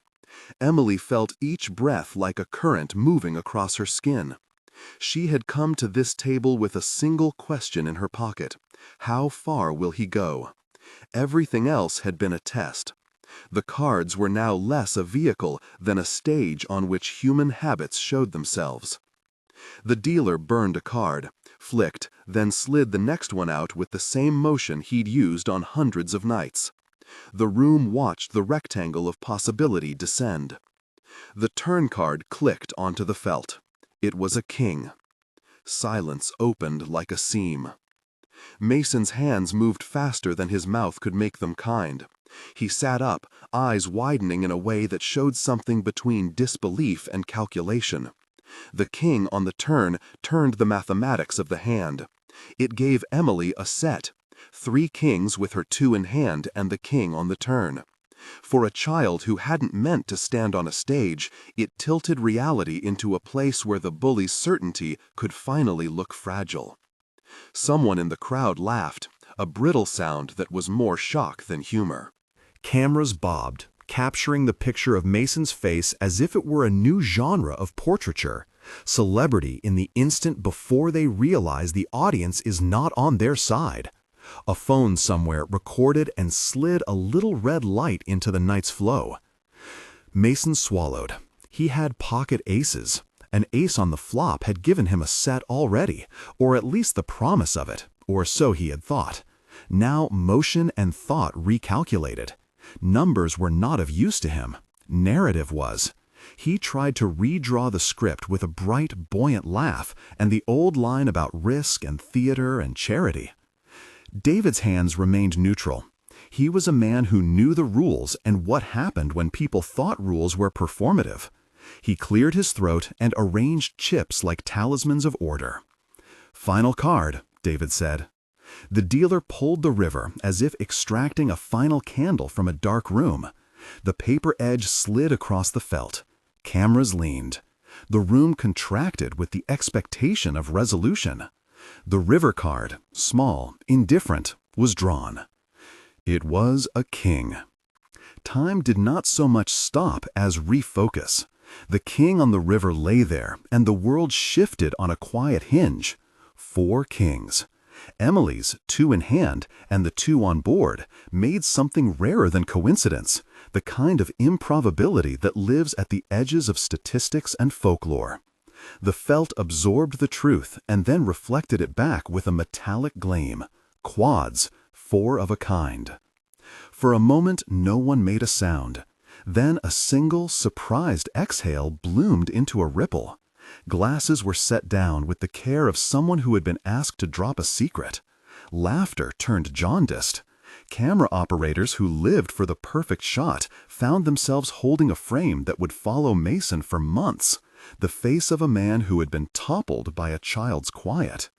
Emily felt each breath like a current moving across her skin. She had come to this table with a single question in her pocket: how far will he go? Everything else had been a test. The cards were now less a vehicle than a stage on which human habits showed themselves. The dealer burned a card, flicked, then slid the next one out with the same motion he'd used on hundreds of nights. The room watched the rectangle of possibility descend. The turn card clicked onto the felt. It was a king. Silence opened like a seam. Mason's hands moved faster than his mouth could make them kind. He sat up, eyes widening in a way that showed something between disbelief and calculation. The king on the turn turned the mathematics of the hand. It gave Emily a set: 3 kings with her 2 in hand and the king on the turn. For a child who hadn't meant to stand on a stage, it tilted reality into a place where the bully's certainty could finally look fragile. Someone in the crowd laughed, a brittle sound that was more shock than humor. Cameras bobbed, capturing the picture of Mason's face as if it were a new genre of portraiture. Celebrity in the instant before they realize the audience is not on their side. A phone somewhere recorded and slid a little red light into the night's flow. Mason swallowed. He had pocket aces. An ace on the flop had given him a set already, or at least the promise of it, or so he had thought. Now motion and thought recalculated. Numbers were not of use to him. Narrative was. He tried to redraw the script with a bright, buoyant laugh and the old line about risk and theater and charity. David's hands remained neutral. He was a man who knew the rules and what happened when people thought rules were performative. He cleared his throat and arranged chips like talismans of order. "Final card," David said. The dealer pulled the river as if extracting a final candle from a dark room. The paper edge slid across the felt. Cameras leaned. The room contracted with the expectation of resolution. The river card, small, indifferent, was drawn. It was a king. Time did not so much stop as refocus. The king on the river lay there, and the world shifted on a quiet hinge. 4 kings. Emily's 2 in hand and the 2 on board made something rarer than coincidence, the kind of improbability that lives at the edges of statistics and folklore. The felt absorbed the truth and then reflected it back with a metallic gleam. Quads, 4 of a kind. For a moment no one made a sound. Then a single, surprised exhale bloomed into a ripple. Glasses were set down with the care of someone who had been asked to drop a secret. Laughter turned jaundiced. Camera operators who lived for the perfect shot found themselves holding a frame that would follow Mason for months, the face of a man who had been toppled by a child's quiet.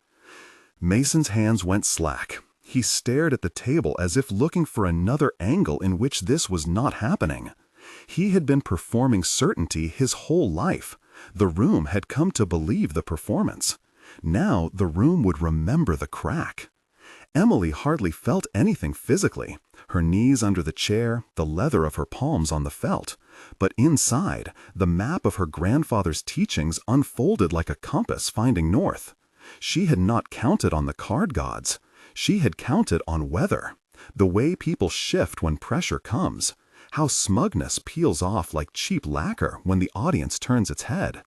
Mason's hands went slack. He stared at the table as if looking for another angle in which this was not happening. He had been performing certainty his whole life. The room had come to believe the performance. Now the room would remember the crack. Emily hardly felt anything physically, her knees under the chair, the leather of her palms on the felt. But inside, the map of her grandfather's teachings unfolded like a compass finding north. She had not counted on the card gods. She had counted on weather, the way people shift when pressure comes. How smugness peels off like cheap lacquer when the audience turns its head.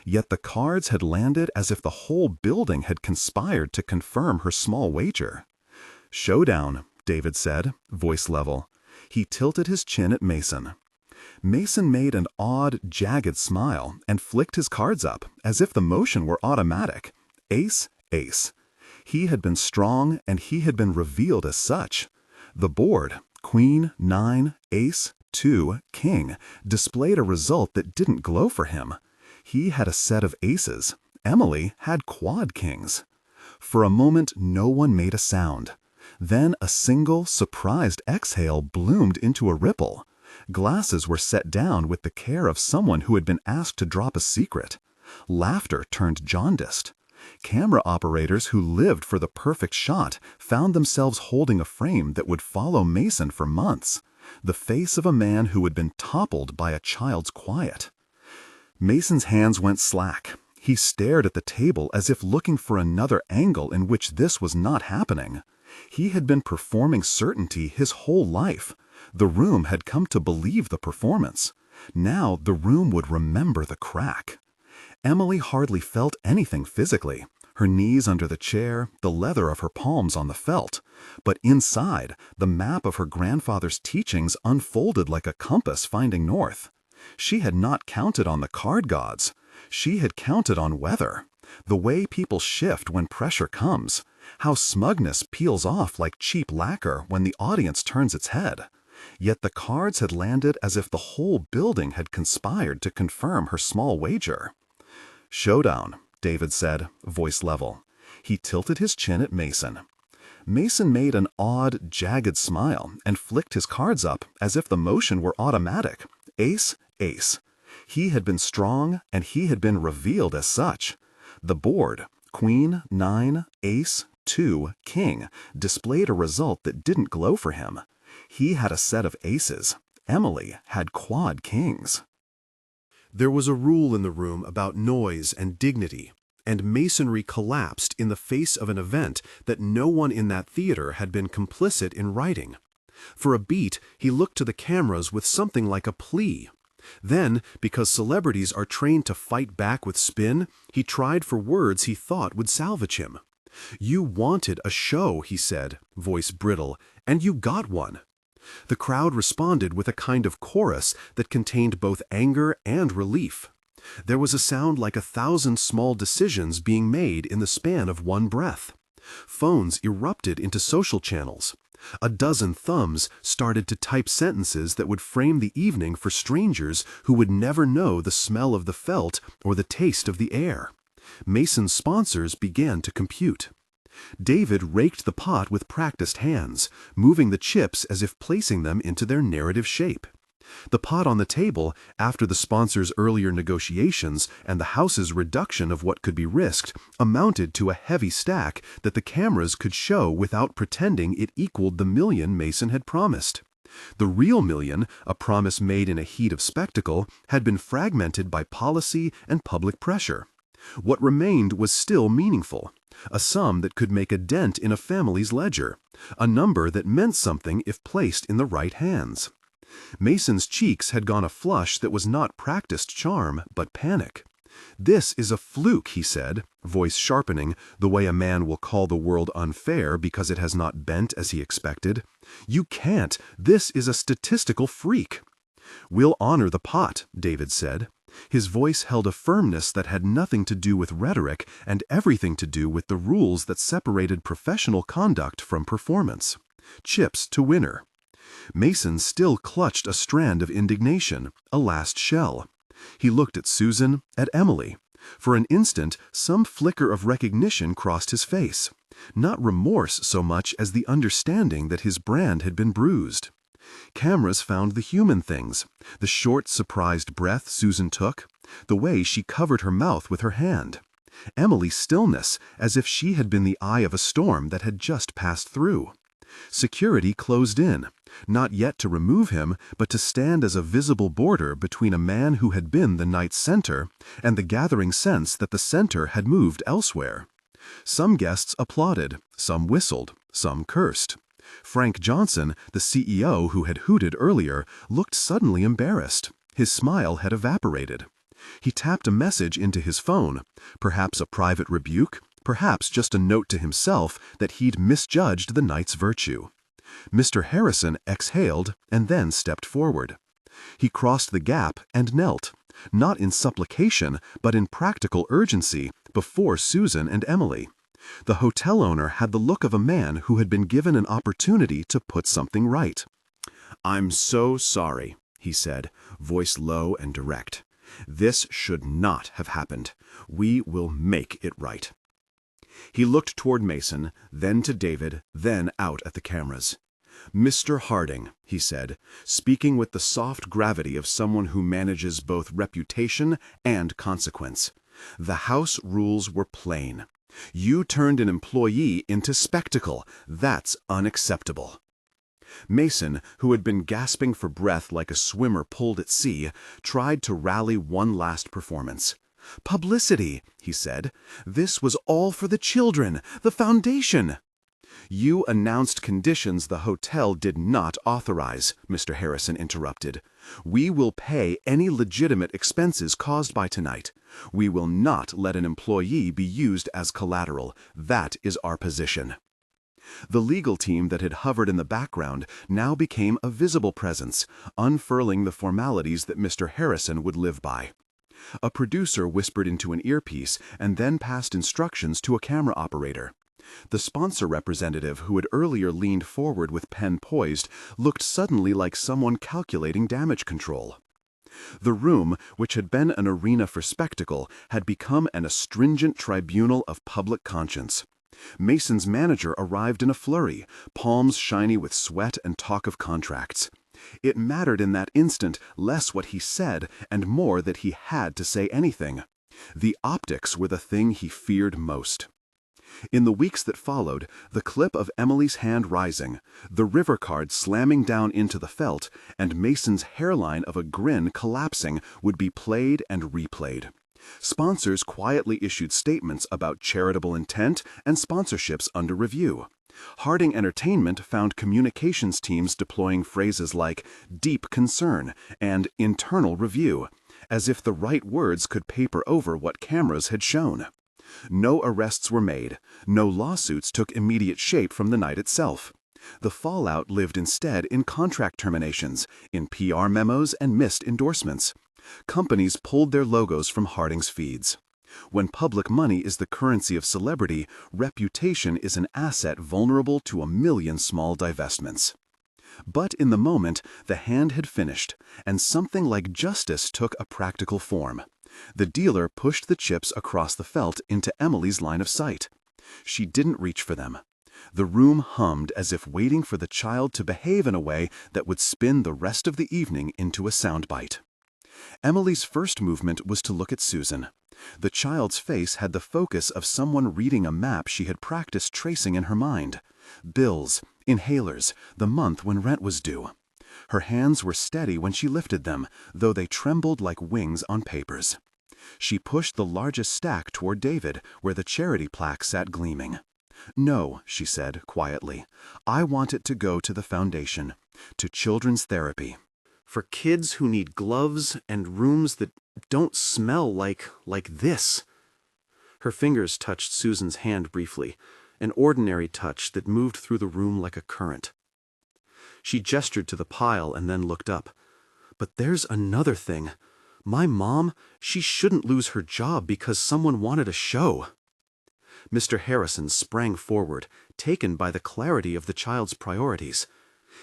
Yet the cards had landed as if the whole building had conspired to confirm her small wager. "Showdown," David said, voice level. He tilted his chin at Mason. Mason made an odd, jagged smile and flicked his cards up, as if the motion were automatic. Ace, ace. He had been strong, and he had been revealed as such. The board, Queen, 9, Ace, 2, King, displayed a result that didn't glow for him. He had a set of aces. Emily had quad kings. For a moment, no one made a sound. Then a single, surprised exhale bloomed into a ripple. Glasses were set down with the care of someone who had been asked to drop a secret. Laughter turned jaundiced. Camera operators who lived for the perfect shot found themselves holding a frame that would follow Mason for months, the face of a man who had been toppled by a child's quiet. Mason's hands went slack. He stared at the table as if looking for another angle in which this was not happening. He had been performing certainty his whole life. The room had come to believe the performance. Now the room would remember the crack. Emily hardly felt anything physically. Her knees under the chair, the leather of her palms on the felt. But inside, the map of her grandfather's teachings unfolded like a compass finding north. She had not counted on the card gods. She had counted on weather. The way people shift when pressure comes. How smugness peels off like cheap lacquer when the audience turns its head. Yet the cards had landed as if the whole building had conspired to confirm her small wager. "Showdown," David said, voice level. He tilted his chin at Mason. Mason made an odd, jagged smile and flicked his cards up as if the motion were automatic. Ace, ace. He had been strong, and he had been revealed as such. The board, queen, 9, ace, 2, king, displayed a result that didn't glow for him. He had a set of aces. Emily had quad kings. There was a rule in the room about noise and dignity, and masonry collapsed in the face of an event that no one in that theater had been complicit in writing. For a beat, he looked to the cameras with something like a plea. Then, because celebrities are trained to fight back with spin, he tried for words he thought would salvage him. "You wanted a show," he said, voice brittle, "and you got one." The crowd responded with a kind of chorus that contained both anger and relief. There was a sound like 1,000 small decisions being made in the span of one breath. Phones erupted into social channels. A dozen thumbs started to type sentences that would frame the evening for strangers who would never know the smell of the felt or the taste of the air. Mason's sponsors began to compute. David raked the pot with practiced hands, moving the chips as if placing them into their narrative shape. The pot on the table, after the sponsors' earlier negotiations and the house's reduction of what could be risked, amounted to a heavy stack that the cameras could show without pretending it equaled the million Mason had promised. The real million, a promise made in a heat of spectacle, had been fragmented by policy and public pressure. What remained was still meaningful, a sum that could make a dent in a family's ledger, a number that meant something if placed in the right hands. Mason's cheeks had gone a flush that was not practiced charm, but panic. "This is a fluke," he said, voice sharpening, the way a man will call the world unfair because it has not bent as he expected. "You can't. This is a statistical freak." "We'll honor the pot," David said. His voice held a firmness that had nothing to do with rhetoric and everything to do with the rules that separated professional conduct from performance. Chips to winner. Mason still clutched a strand of indignation, a last shell. He looked at Susan, at Emily. For an instant, some flicker of recognition crossed his face. Not remorse so much as the understanding that his brand had been bruised. Cameras found the human things, the short, surprised breath Susan took, the way she covered her mouth with her hand. Emily's stillness, as if she had been the eye of a storm that had just passed through. Security closed in, not yet to remove him, but to stand as a visible border between a man who had been the night's center and the gathering sense that the center had moved elsewhere. Some guests applauded, some whistled, some cursed. Frank Johnson, the CEO who had hooted earlier, looked suddenly embarrassed. His smile had evaporated. He tapped a message into his phone, perhaps a private rebuke, perhaps just a note to himself that he'd misjudged the night's virtue. Mr. Harrison exhaled and then stepped forward. He crossed the gap and knelt, not in supplication but in practical urgency, before Susan and Emily. The hotel owner had the look of a man who had been given an opportunity to put something right. "I'm so sorry," he said, voice low and direct. "This should not have happened. We will make it right." He looked toward Mason, then to David, then out at the cameras. "Mr. Harding," he said, speaking with the soft gravity of someone who manages both reputation and consequence, "the house rules were plain. You turned an employee into spectacle. That's unacceptable." Mason, who had been gasping for breath like a swimmer pulled at sea, tried to rally one last performance. "Publicity," he said. "This was all for the children, the foundation." "You announced conditions the hotel did not authorize," Mr. Harrison interrupted. "We will pay any legitimate expenses caused by tonight. We will not let an employee be used as collateral. That is our position." The legal team that had hovered in the background now became a visible presence, unfurling the formalities that Mr. Harrison would live by. A producer whispered into an earpiece and then passed instructions to a camera operator. The sponsor representative, who had earlier leaned forward with pen poised, looked suddenly like someone calculating damage control. The room, which had been an arena for spectacle, had become an astringent tribunal of public conscience. Mason's manager arrived in a flurry, palms shiny with sweat and talk of contracts. It mattered in that instant less what he said and more that he had to say anything. The optics were the thing he feared most. In the weeks that followed, the clip of Emily's hand rising, the river card slamming down into the felt, and Mason's hairline of a grin collapsing would be played and replayed. Sponsors quietly issued statements about charitable intent and sponsorships under review. Harding Entertainment found communications teams deploying phrases like deep concern and internal review, as if the right words could paper over what cameras had shown. No arrests were made, no lawsuits took immediate shape from the night itself. The fallout lived instead in contract terminations, in PR memos and missed endorsements. Companies pulled their logos from Harding's feeds. When public money is the currency of celebrity, reputation is an asset vulnerable to a million small divestments. But in the moment, the hand had finished, and something like justice took a practical form. The dealer pushed the chips across the felt into Emily's line of sight. She didn't reach for them. The room hummed as if waiting for the child to behave in a way that would spin the rest of the evening into a soundbite. Emily's first movement was to look at Susan. The child's face had the focus of someone reading a map she had practiced tracing in her mind. Bills, inhalers, the month when rent was due. Her hands were steady when she lifted them, though they trembled like wings on papers. She pushed the largest stack toward David, where the charity plaque sat gleaming. "No," she said quietly. "I want it to go to the foundation, to children's therapy. For kids who need gloves and rooms that don't smell like this." Her fingers touched Susan's hand briefly, an ordinary touch that moved through the room like a current. She gestured to the pile and then looked up. "But there's another thing. My mom, she shouldn't lose her job because someone wanted a show." Mr. Harrison sprang forward, taken by the clarity of the child's priorities.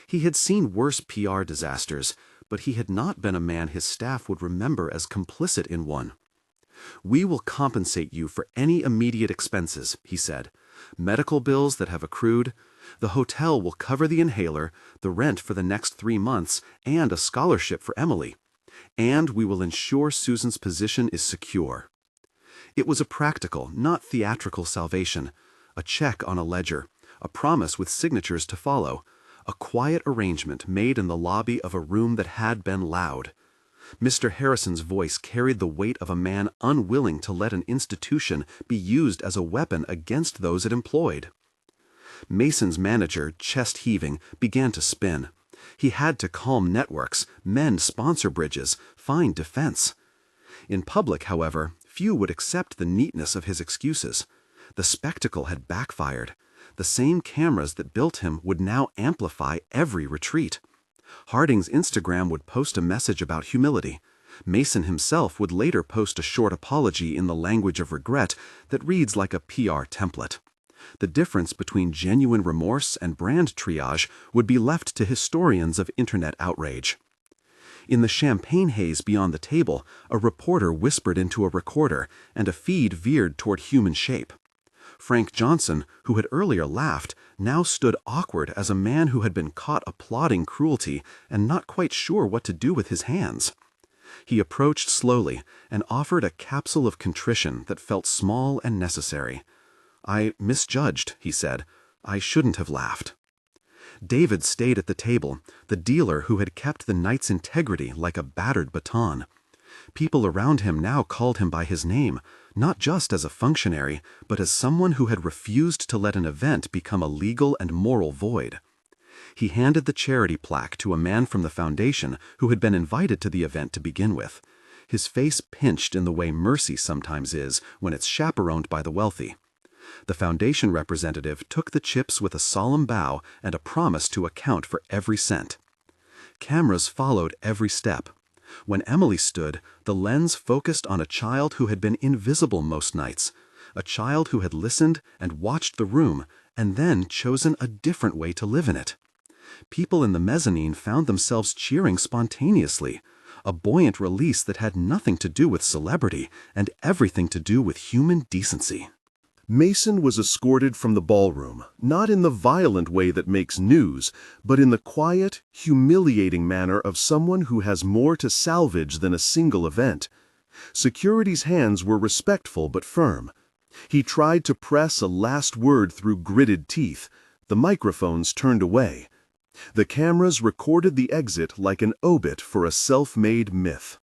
He had seen worse PR disasters, but he had not been a man his staff would remember as complicit in one. "We will compensate you for any immediate expenses," he said. "Medical bills that have accrued. The hotel will cover the inhaler, the rent for the next 3 months, and a scholarship for Emily. And we will ensure Susan's position is secure." It was a practical, not theatrical salvation, a check on a ledger, a promise with signatures to follow, a quiet arrangement made in the lobby of a room that had been loud. Mr. Harrison's voice carried the weight of a man unwilling to let an institution be used as a weapon against those it employed. Mason's manager, chest heaving, began to spin. He had to calm networks, mend sponsor bridges, find defense. In public, however, few would accept the neatness of his excuses. The spectacle had backfired. The same cameras that built him would now amplify every retreat. Harding's Instagram would post a message about humility. Mason himself would later post a short apology in the language of regret that reads like a PR template. The difference between genuine remorse and brand triage would be left to historians of internet outrage. In the champagne haze beyond the table, a reporter whispered into a recorder, and a feed veered toward human shape. Frank Johnson, who had earlier laughed, now stood awkward as a man who had been caught applauding cruelty and not quite sure what to do with his hands. He approached slowly and offered a capsule of contrition that felt small and necessary. "I misjudged," he said. "I shouldn't have laughed." David stayed at the table, the dealer who had kept the night's integrity like a battered baton. People around him now called him by his name, not just as a functionary, but as someone who had refused to let an event become a legal and moral void. He handed the charity plaque to a man from the foundation who had been invited to the event to begin with, his face pinched in the way mercy sometimes is when it's chaperoned by the wealthy. The foundation representative took the chips with a solemn bow and a promise to account for every cent. Cameras followed every step. When Emily stood, the lens focused on a child who had been invisible most nights, a child who had listened and watched the room and then chosen a different way to live in it. People in the mezzanine found themselves cheering spontaneously, a buoyant release that had nothing to do with celebrity and everything to do with human decency. Mason was escorted from the ballroom, not in the violent way that makes news, but in the quiet, humiliating manner of someone who has more to salvage than a single event. Security's hands were respectful but firm. He tried to press a last word through gritted teeth. The microphones turned away. The cameras recorded the exit like an obit for a self-made myth.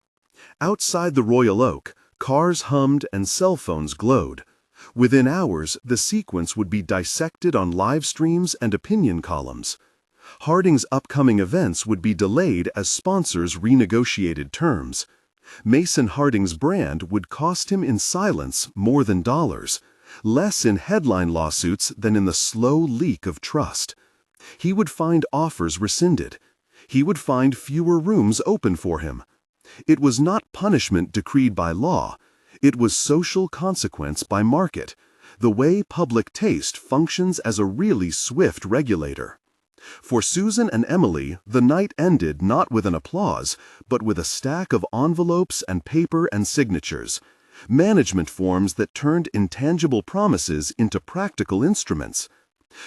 Outside the Royal Oak, cars hummed and cell phones glowed. Within hours, the sequence would be dissected on live streams and opinion columns. Harding's upcoming events would be delayed as sponsors renegotiated terms. Mason Harding's brand would cost him in silence more than dollars, less in headline lawsuits than in the slow leak of trust. He would find offers rescinded. He would find fewer rooms open for him. It was not punishment decreed by law. It was social consequence by market, the way public taste functions as a really swift regulator. For Susan and Emily, the night ended not with an applause, but with a stack of envelopes and paper and signatures, management forms that turned intangible promises into practical instruments.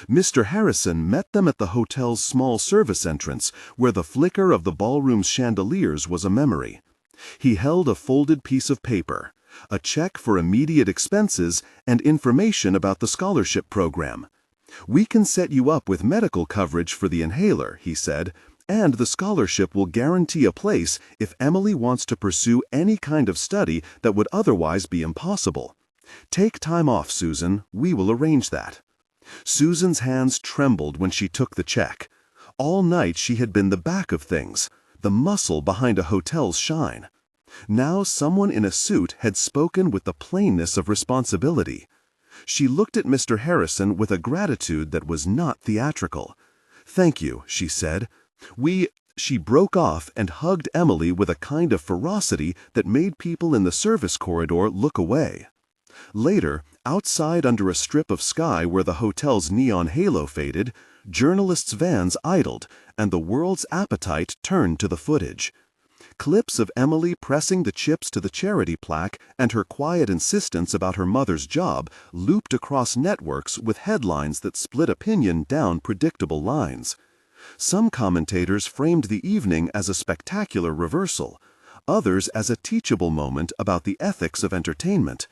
Mr. Harrison met them at the hotel's small service entrance, where the flicker of the ballroom's chandeliers was a memory. He held a folded piece of paper, a check for immediate expenses and information about the scholarship program. "We can set you up with medical coverage for the inhaler," he said, "and the scholarship will guarantee a place if Emily wants to pursue any kind of study that would otherwise be impossible. Take time off, Susan. We will arrange that." Susan's hands trembled when she took the check. All night she had been the back of things, the muscle behind a hotel's shine. Now someone in a suit had spoken with the plainness of responsibility. She looked at Mr. Harrison with a gratitude that was not theatrical. "Thank you," she said. She broke off and hugged Emily with a kind of ferocity that made people in the service corridor look away. Later, outside under a strip of sky where the hotel's neon halo faded, journalists' vans idled, and the world's appetite turned to the footage. Clips of Emily pressing the chips to the charity plaque and her quiet insistence about her mother's job looped across networks with headlines that split opinion down predictable lines. Some commentators framed the evening as a spectacular reversal, others as a teachable moment about the ethics of entertainment.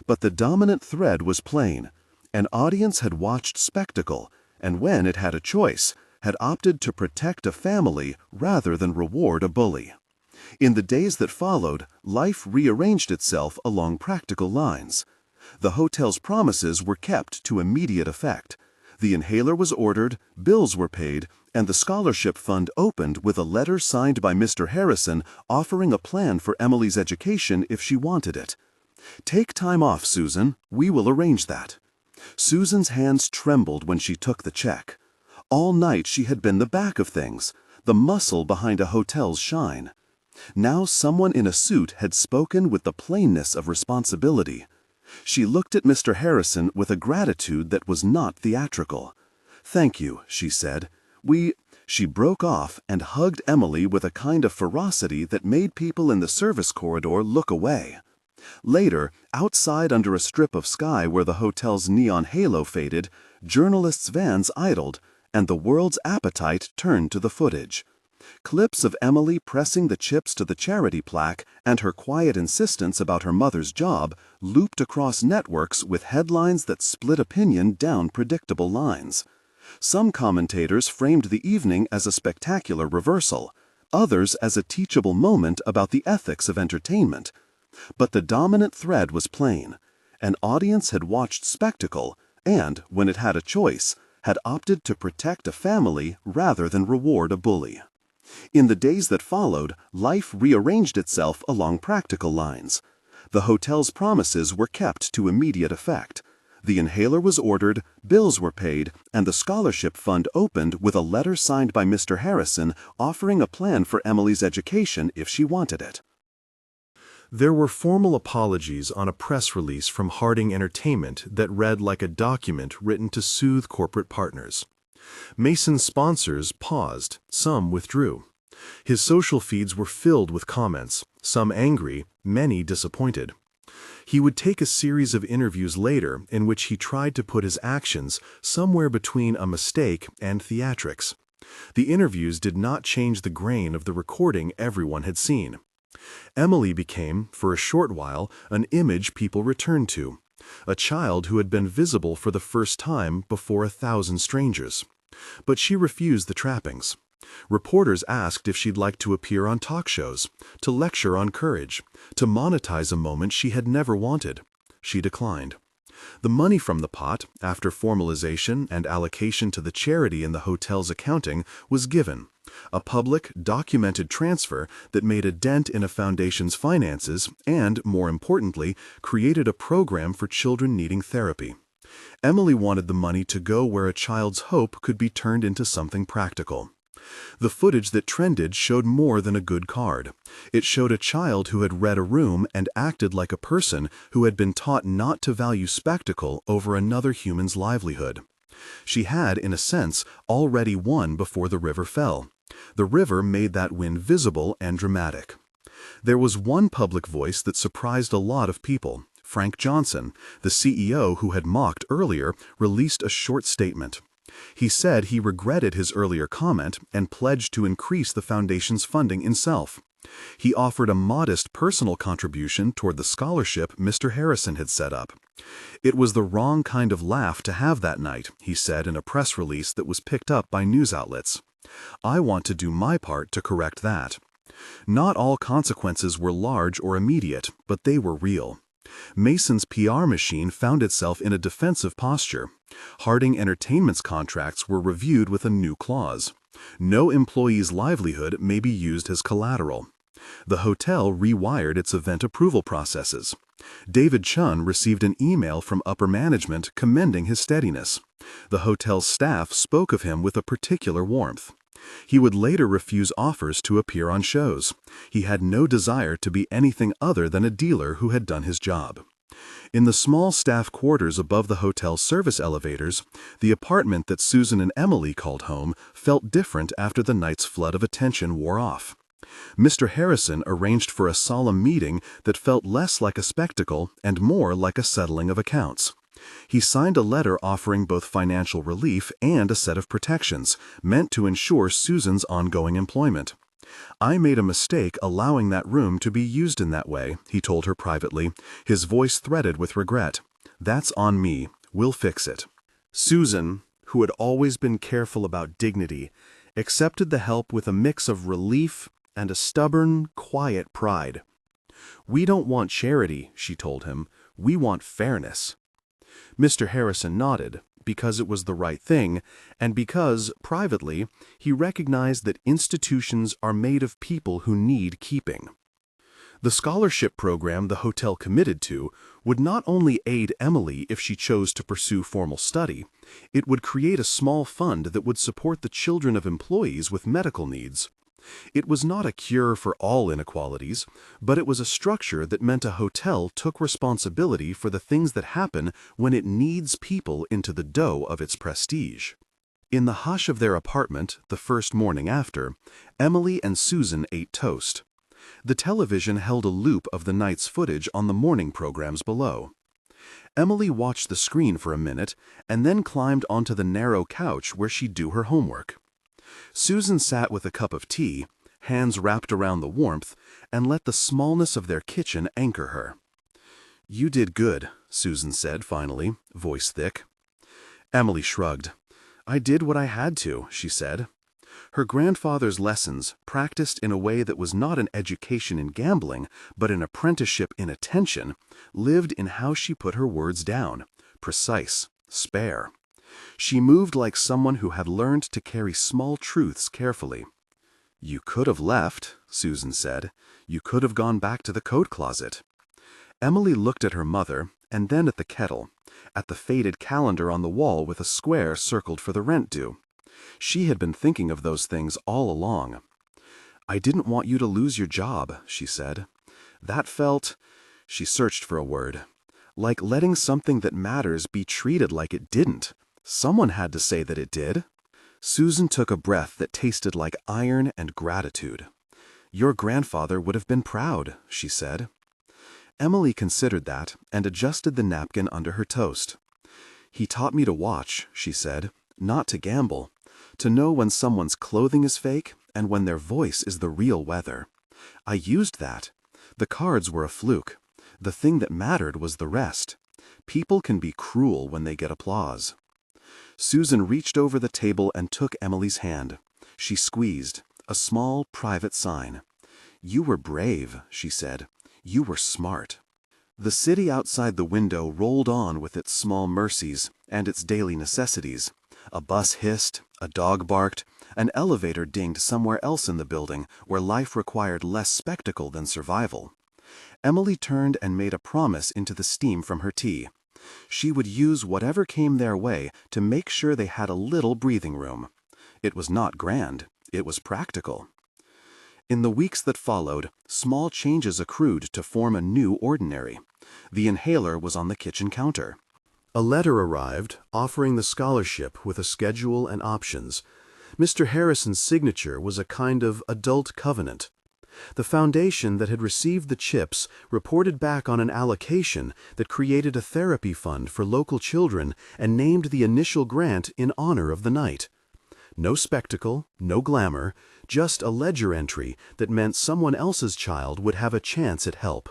But the dominant thread was plain. An audience had watched spectacle, and when it had a choice, had opted to protect a family rather than reward a bully. In the days that followed, life rearranged itself along practical lines. The hotel's promises were kept to immediate effect. The inhaler was ordered, bills were paid, and the scholarship fund opened with a letter signed by Mr. Harrison offering a plan for Emily's education if she wanted it. "Take time off, Susan. We will arrange that." Susan's hands trembled when she took the check. All night she had been the back of things, the muscle behind a hotel's shine. Now someone in a suit had spoken with the plainness of responsibility. She looked at Mr. Harrison with a gratitude that was not theatrical. "Thank you," she said. She broke off and hugged Emily with a kind of ferocity that made people in the service corridor look away. Later, outside under a strip of sky where the hotel's neon halo faded, journalists' vans idled, and the world's appetite turned to the footage. Clips of Emily pressing the chips to the charity plaque and her quiet insistence about her mother's job looped across networks with headlines that split opinion down predictable lines. Some commentators framed the evening as a spectacular reversal, others as a teachable moment about the ethics of entertainment. But the dominant thread was plain. An audience had watched spectacle and, when it had a choice, had opted to protect a family rather than reward a bully. In the days that followed, life rearranged itself along practical lines. The hotel's promises were kept to immediate effect. The inhaler was ordered, bills were paid, and the scholarship fund opened with a letter signed by Mr. Harrison offering a plan for Emily's education if she wanted it. There were formal apologies on a press release from Harding Entertainment that read like a document written to soothe corporate partners. Mason's sponsors paused, some withdrew. His social feeds were filled with comments, some angry, many disappointed. He would take a series of interviews later in which he tried to put his actions somewhere between a mistake and theatrics. The interviews did not change the grain of the recording everyone had seen. Emily became, for a short while, an image people returned to, a child who had been visible for the first time before 1,000 strangers. But she refused the trappings. Reporters asked if she'd like to appear on talk shows, to lecture on courage, to monetize a moment she had never wanted. She declined. The money from the pot, after formalization and allocation to the charity in the hotel's accounting, was given. A public, documented transfer that made a dent in a foundation's finances and, more importantly, created a program for children needing therapy. Emily wanted the money to go where a child's hope could be turned into something practical. The footage that trended showed more than a good card. It showed a child who had read a room and acted like a person who had been taught not to value spectacle over another human's livelihood. She had, in a sense, already won before the river fell. The river made that win visible and dramatic. There was one public voice that surprised a lot of people. Frank Johnson, the CEO who had mocked earlier, released a short statement. He said he regretted his earlier comment and pledged to increase the foundation's funding himself. He offered a modest personal contribution toward the scholarship Mr. Harrison had set up. It was the wrong kind of laugh to have that night, he said in a press release that was picked up by news outlets. I want to do my part to correct that. Not all consequences were large or immediate, but they were real. Mason's PR machine found itself in a defensive posture. Harding Entertainment's contracts were reviewed with a new clause. No employee's livelihood may be used as collateral. The hotel rewired its event approval processes. David Chun received an email from upper management commending his steadiness. The hotel's staff spoke of him with a particular warmth. He would later refuse offers to appear on shows. He had no desire to be anything other than a dealer who had done his job. In the small staff quarters above the hotel's service elevators, the apartment that Susan and Emily called home felt different after the night's flood of attention wore off. Mr. Harrison arranged for a solemn meeting that felt less like a spectacle and more like a settling of accounts. He signed a letter offering both financial relief and a set of protections, meant to ensure Susan's ongoing employment. I made a mistake allowing that room to be used in that way, he told her privately, his voice threaded with regret. That's on me. We'll fix it. Susan, who had always been careful about dignity, accepted the help with a mix of relief and a stubborn, quiet pride. We don't want charity, she told him. We want fairness. Mr. Harrison nodded, because it was the right thing, and because, privately, he recognized that institutions are made of people who need keeping. The scholarship program the hotel committed to would not only aid Emily if she chose to pursue formal study, it would create a small fund that would support the children of employees with medical needs. It was not a cure for all inequalities, but it was a structure that meant a hotel took responsibility for the things that happen when it needs people into the dough of its prestige. In the hush of their apartment, the first morning after, Emily and Susan ate toast. The television held a loop of the night's footage on the morning programs below. Emily watched the screen for a minute and then climbed onto the narrow couch where she'd do her homework. Susan sat with a cup of tea, hands wrapped around the warmth, and let the smallness of their kitchen anchor her. You did good, Susan said finally, voice thick. Emily shrugged. I did what I had to, she said. Her grandfather's lessons, practiced in a way that was not an education in gambling, but an apprenticeship in attention, lived in how she put her words down, precise, spare. She moved like someone who had learned to carry small truths carefully. "You could have left," Susan said. "You could have gone back to the coat closet." Emily looked at her mother, and then at the kettle, at the faded calendar on the wall with a square circled for the rent due. She had been thinking of those things all along. "I didn't want you to lose your job," she said. "That felt," she searched for a word, "like letting something that matters be treated like it didn't. Someone had to say that it did." Susan took a breath that tasted like iron and gratitude. "Your grandfather would have been proud," she said. Emily considered that and adjusted the napkin under her toast. "He taught me to watch," she said, "not to gamble. To know when someone's clothing is fake and when their voice is the real weather. I used that. The cards were a fluke. The thing that mattered was the rest. People can be cruel when they get applause." Susan reached over the table and took Emily's hand. She squeezed, a small, private sign. "You were brave," she said. "You were smart." The city outside the window rolled on with its small mercies and its daily necessities. A bus hissed, a dog barked, an elevator dinged somewhere else in the building where life required less spectacle than survival. Emily turned and made a promise into the steam from her tea. She would use whatever came their way to make sure they had a little breathing room. It was not grand, it was practical. In the weeks that followed, small changes accrued to form a new ordinary. The inhaler was on the kitchen counter. A letter arrived offering the scholarship with a schedule and options. Mr. Harrison's signature was a kind of adult covenant. The foundation that had received the chips reported back on an allocation that created a therapy fund for local children and named the initial grant in honor of the night. No spectacle, no glamour, just a ledger entry that meant someone else's child would have a chance at help.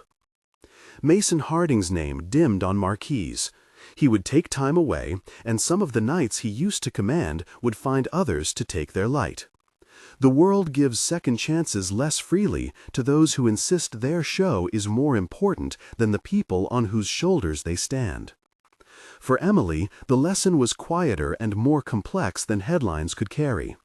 Mason Harding's name dimmed on marquees. He would take time away, and some of the nights he used to command would find others to take their light. The world gives second chances less freely to those who insist their show is more important than the people on whose shoulders they stand. For Emily, the lesson was quieter and more complex than headlines could carry.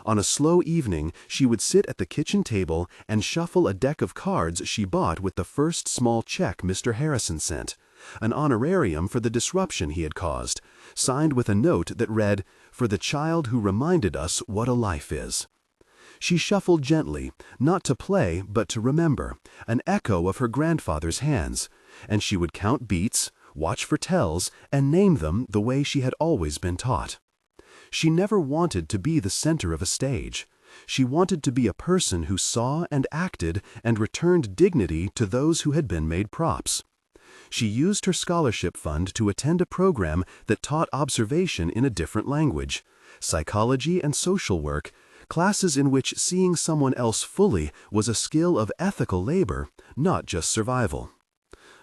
On a slow evening, she would sit at the kitchen table and shuffle a deck of cards she bought with the first small check Mr. Harrison sent, an honorarium for the disruption he had caused, signed with a note that read, "For the child who reminded us what a life is." She shuffled gently, not to play but to remember, an echo of her grandfather's hands, and she would count beats, watch for tells, and name them the way she had always been taught. She never wanted to be the center of a stage. She wanted to be a person who saw and acted and returned dignity to those who had been made props. She used her scholarship fund to attend a program that taught observation in a different language, psychology and social work, classes in which seeing someone else fully was a skill of ethical labor, not just survival.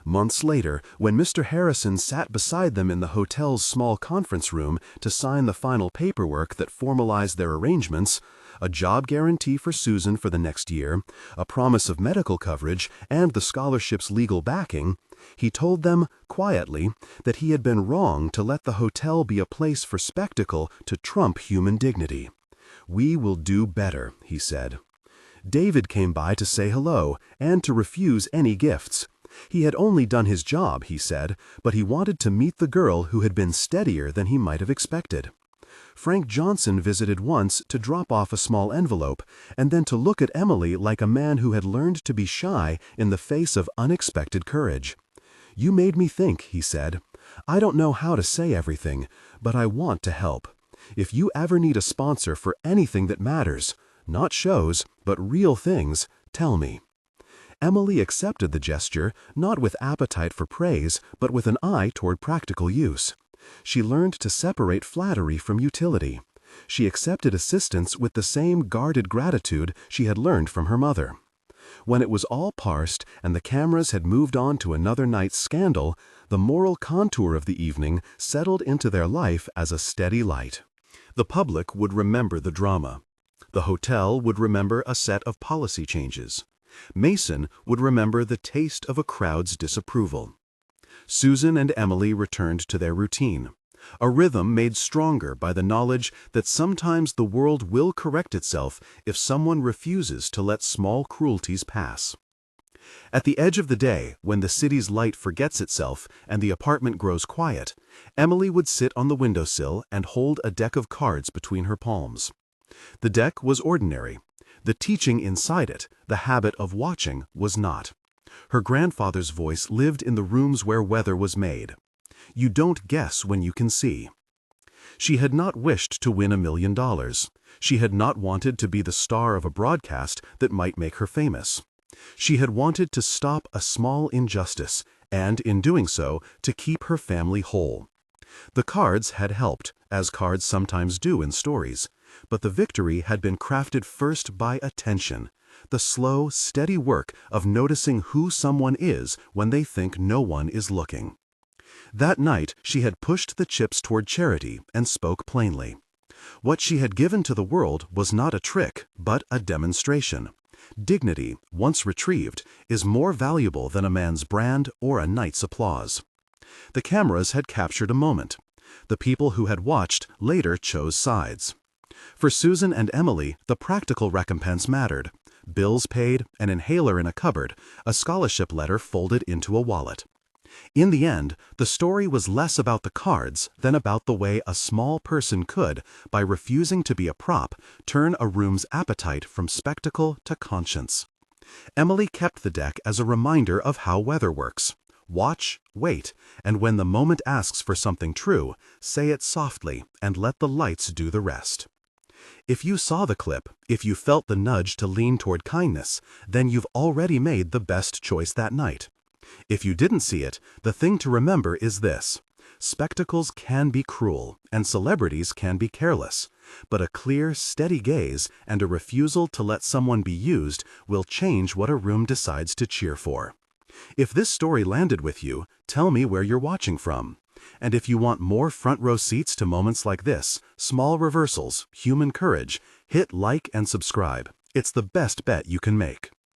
Months later, when Mr. Harrison sat beside them in the hotel's small conference room to sign the final paperwork that formalized their arrangements, a job guarantee for Susan for the next year, a promise of medical coverage, and the scholarship's legal backing, he told them, quietly, that he had been wrong to let the hotel be a place for spectacle to trump human dignity. "We will do better," he said. David came by to say hello and to refuse any gifts. He had only done his job, he said, but he wanted to meet the girl who had been steadier than he might have expected. Frank Johnson visited once to drop off a small envelope and then to look at Emily like a man who had learned to be shy in the face of unexpected courage. "You made me think," he said. "I don't know how to say everything, but I want to help. If you ever need a sponsor for anything that matters, not shows, but real things, tell me." Emily accepted the gesture, not with appetite for praise, but with an eye toward practical use. She learned to separate flattery from utility. She accepted assistance with the same guarded gratitude she had learned from her mother. When it was all parsed and the cameras had moved on to another night's scandal, the moral contour of the evening settled into their life as a steady light. The public would remember the drama. The hotel would remember a set of policy changes. Mason would remember the taste of a crowd's disapproval. Susan and Emily returned to their routine, a rhythm made stronger by the knowledge that sometimes the world will correct itself if someone refuses to let small cruelties pass. At the edge of the day, when the city's light forgets itself and the apartment grows quiet, Emily would sit on the windowsill and hold a deck of cards between her palms. The deck was ordinary. The teaching inside it, the habit of watching, was not. Her grandfather's voice lived in the rooms where weather was made. You don't guess when you can see. She had not wished to win $1 million. She had not wanted to be the star of a broadcast that might make her famous. She had wanted to stop a small injustice and, in doing so, to keep her family whole. The cards had helped, as cards sometimes do in stories, but the victory had been crafted first by attention, the slow, steady work of noticing who someone is when they think no one is looking. That night, she had pushed the chips toward charity and spoke plainly. What she had given to the world was not a trick, but a demonstration. Dignity, once retrieved, is more valuable than a man's brand or a night's applause. The cameras had captured a moment. The people who had watched later chose sides. For Susan and Emily, the practical recompense mattered. Bills paid, an inhaler in a cupboard, a scholarship letter folded into a wallet. In the end, the story was less about the cards than about the way a small person could, by refusing to be a prop, turn a room's appetite from spectacle to conscience. Emily kept the deck as a reminder of how weather works. Watch, wait, and when the moment asks for something true, say it softly and let the lights do the rest. If you saw the clip, if you felt the nudge to lean toward kindness, then you've already made the best choice that night. If you didn't see it, the thing to remember is this: spectacles can be cruel, and celebrities can be careless, but a clear, steady gaze and a refusal to let someone be used will change what a room decides to cheer for. If this story landed with you, tell me where you're watching from. And if you want more front row seats to moments like this, small reversals, human courage, hit like and subscribe. It's the best bet you can make.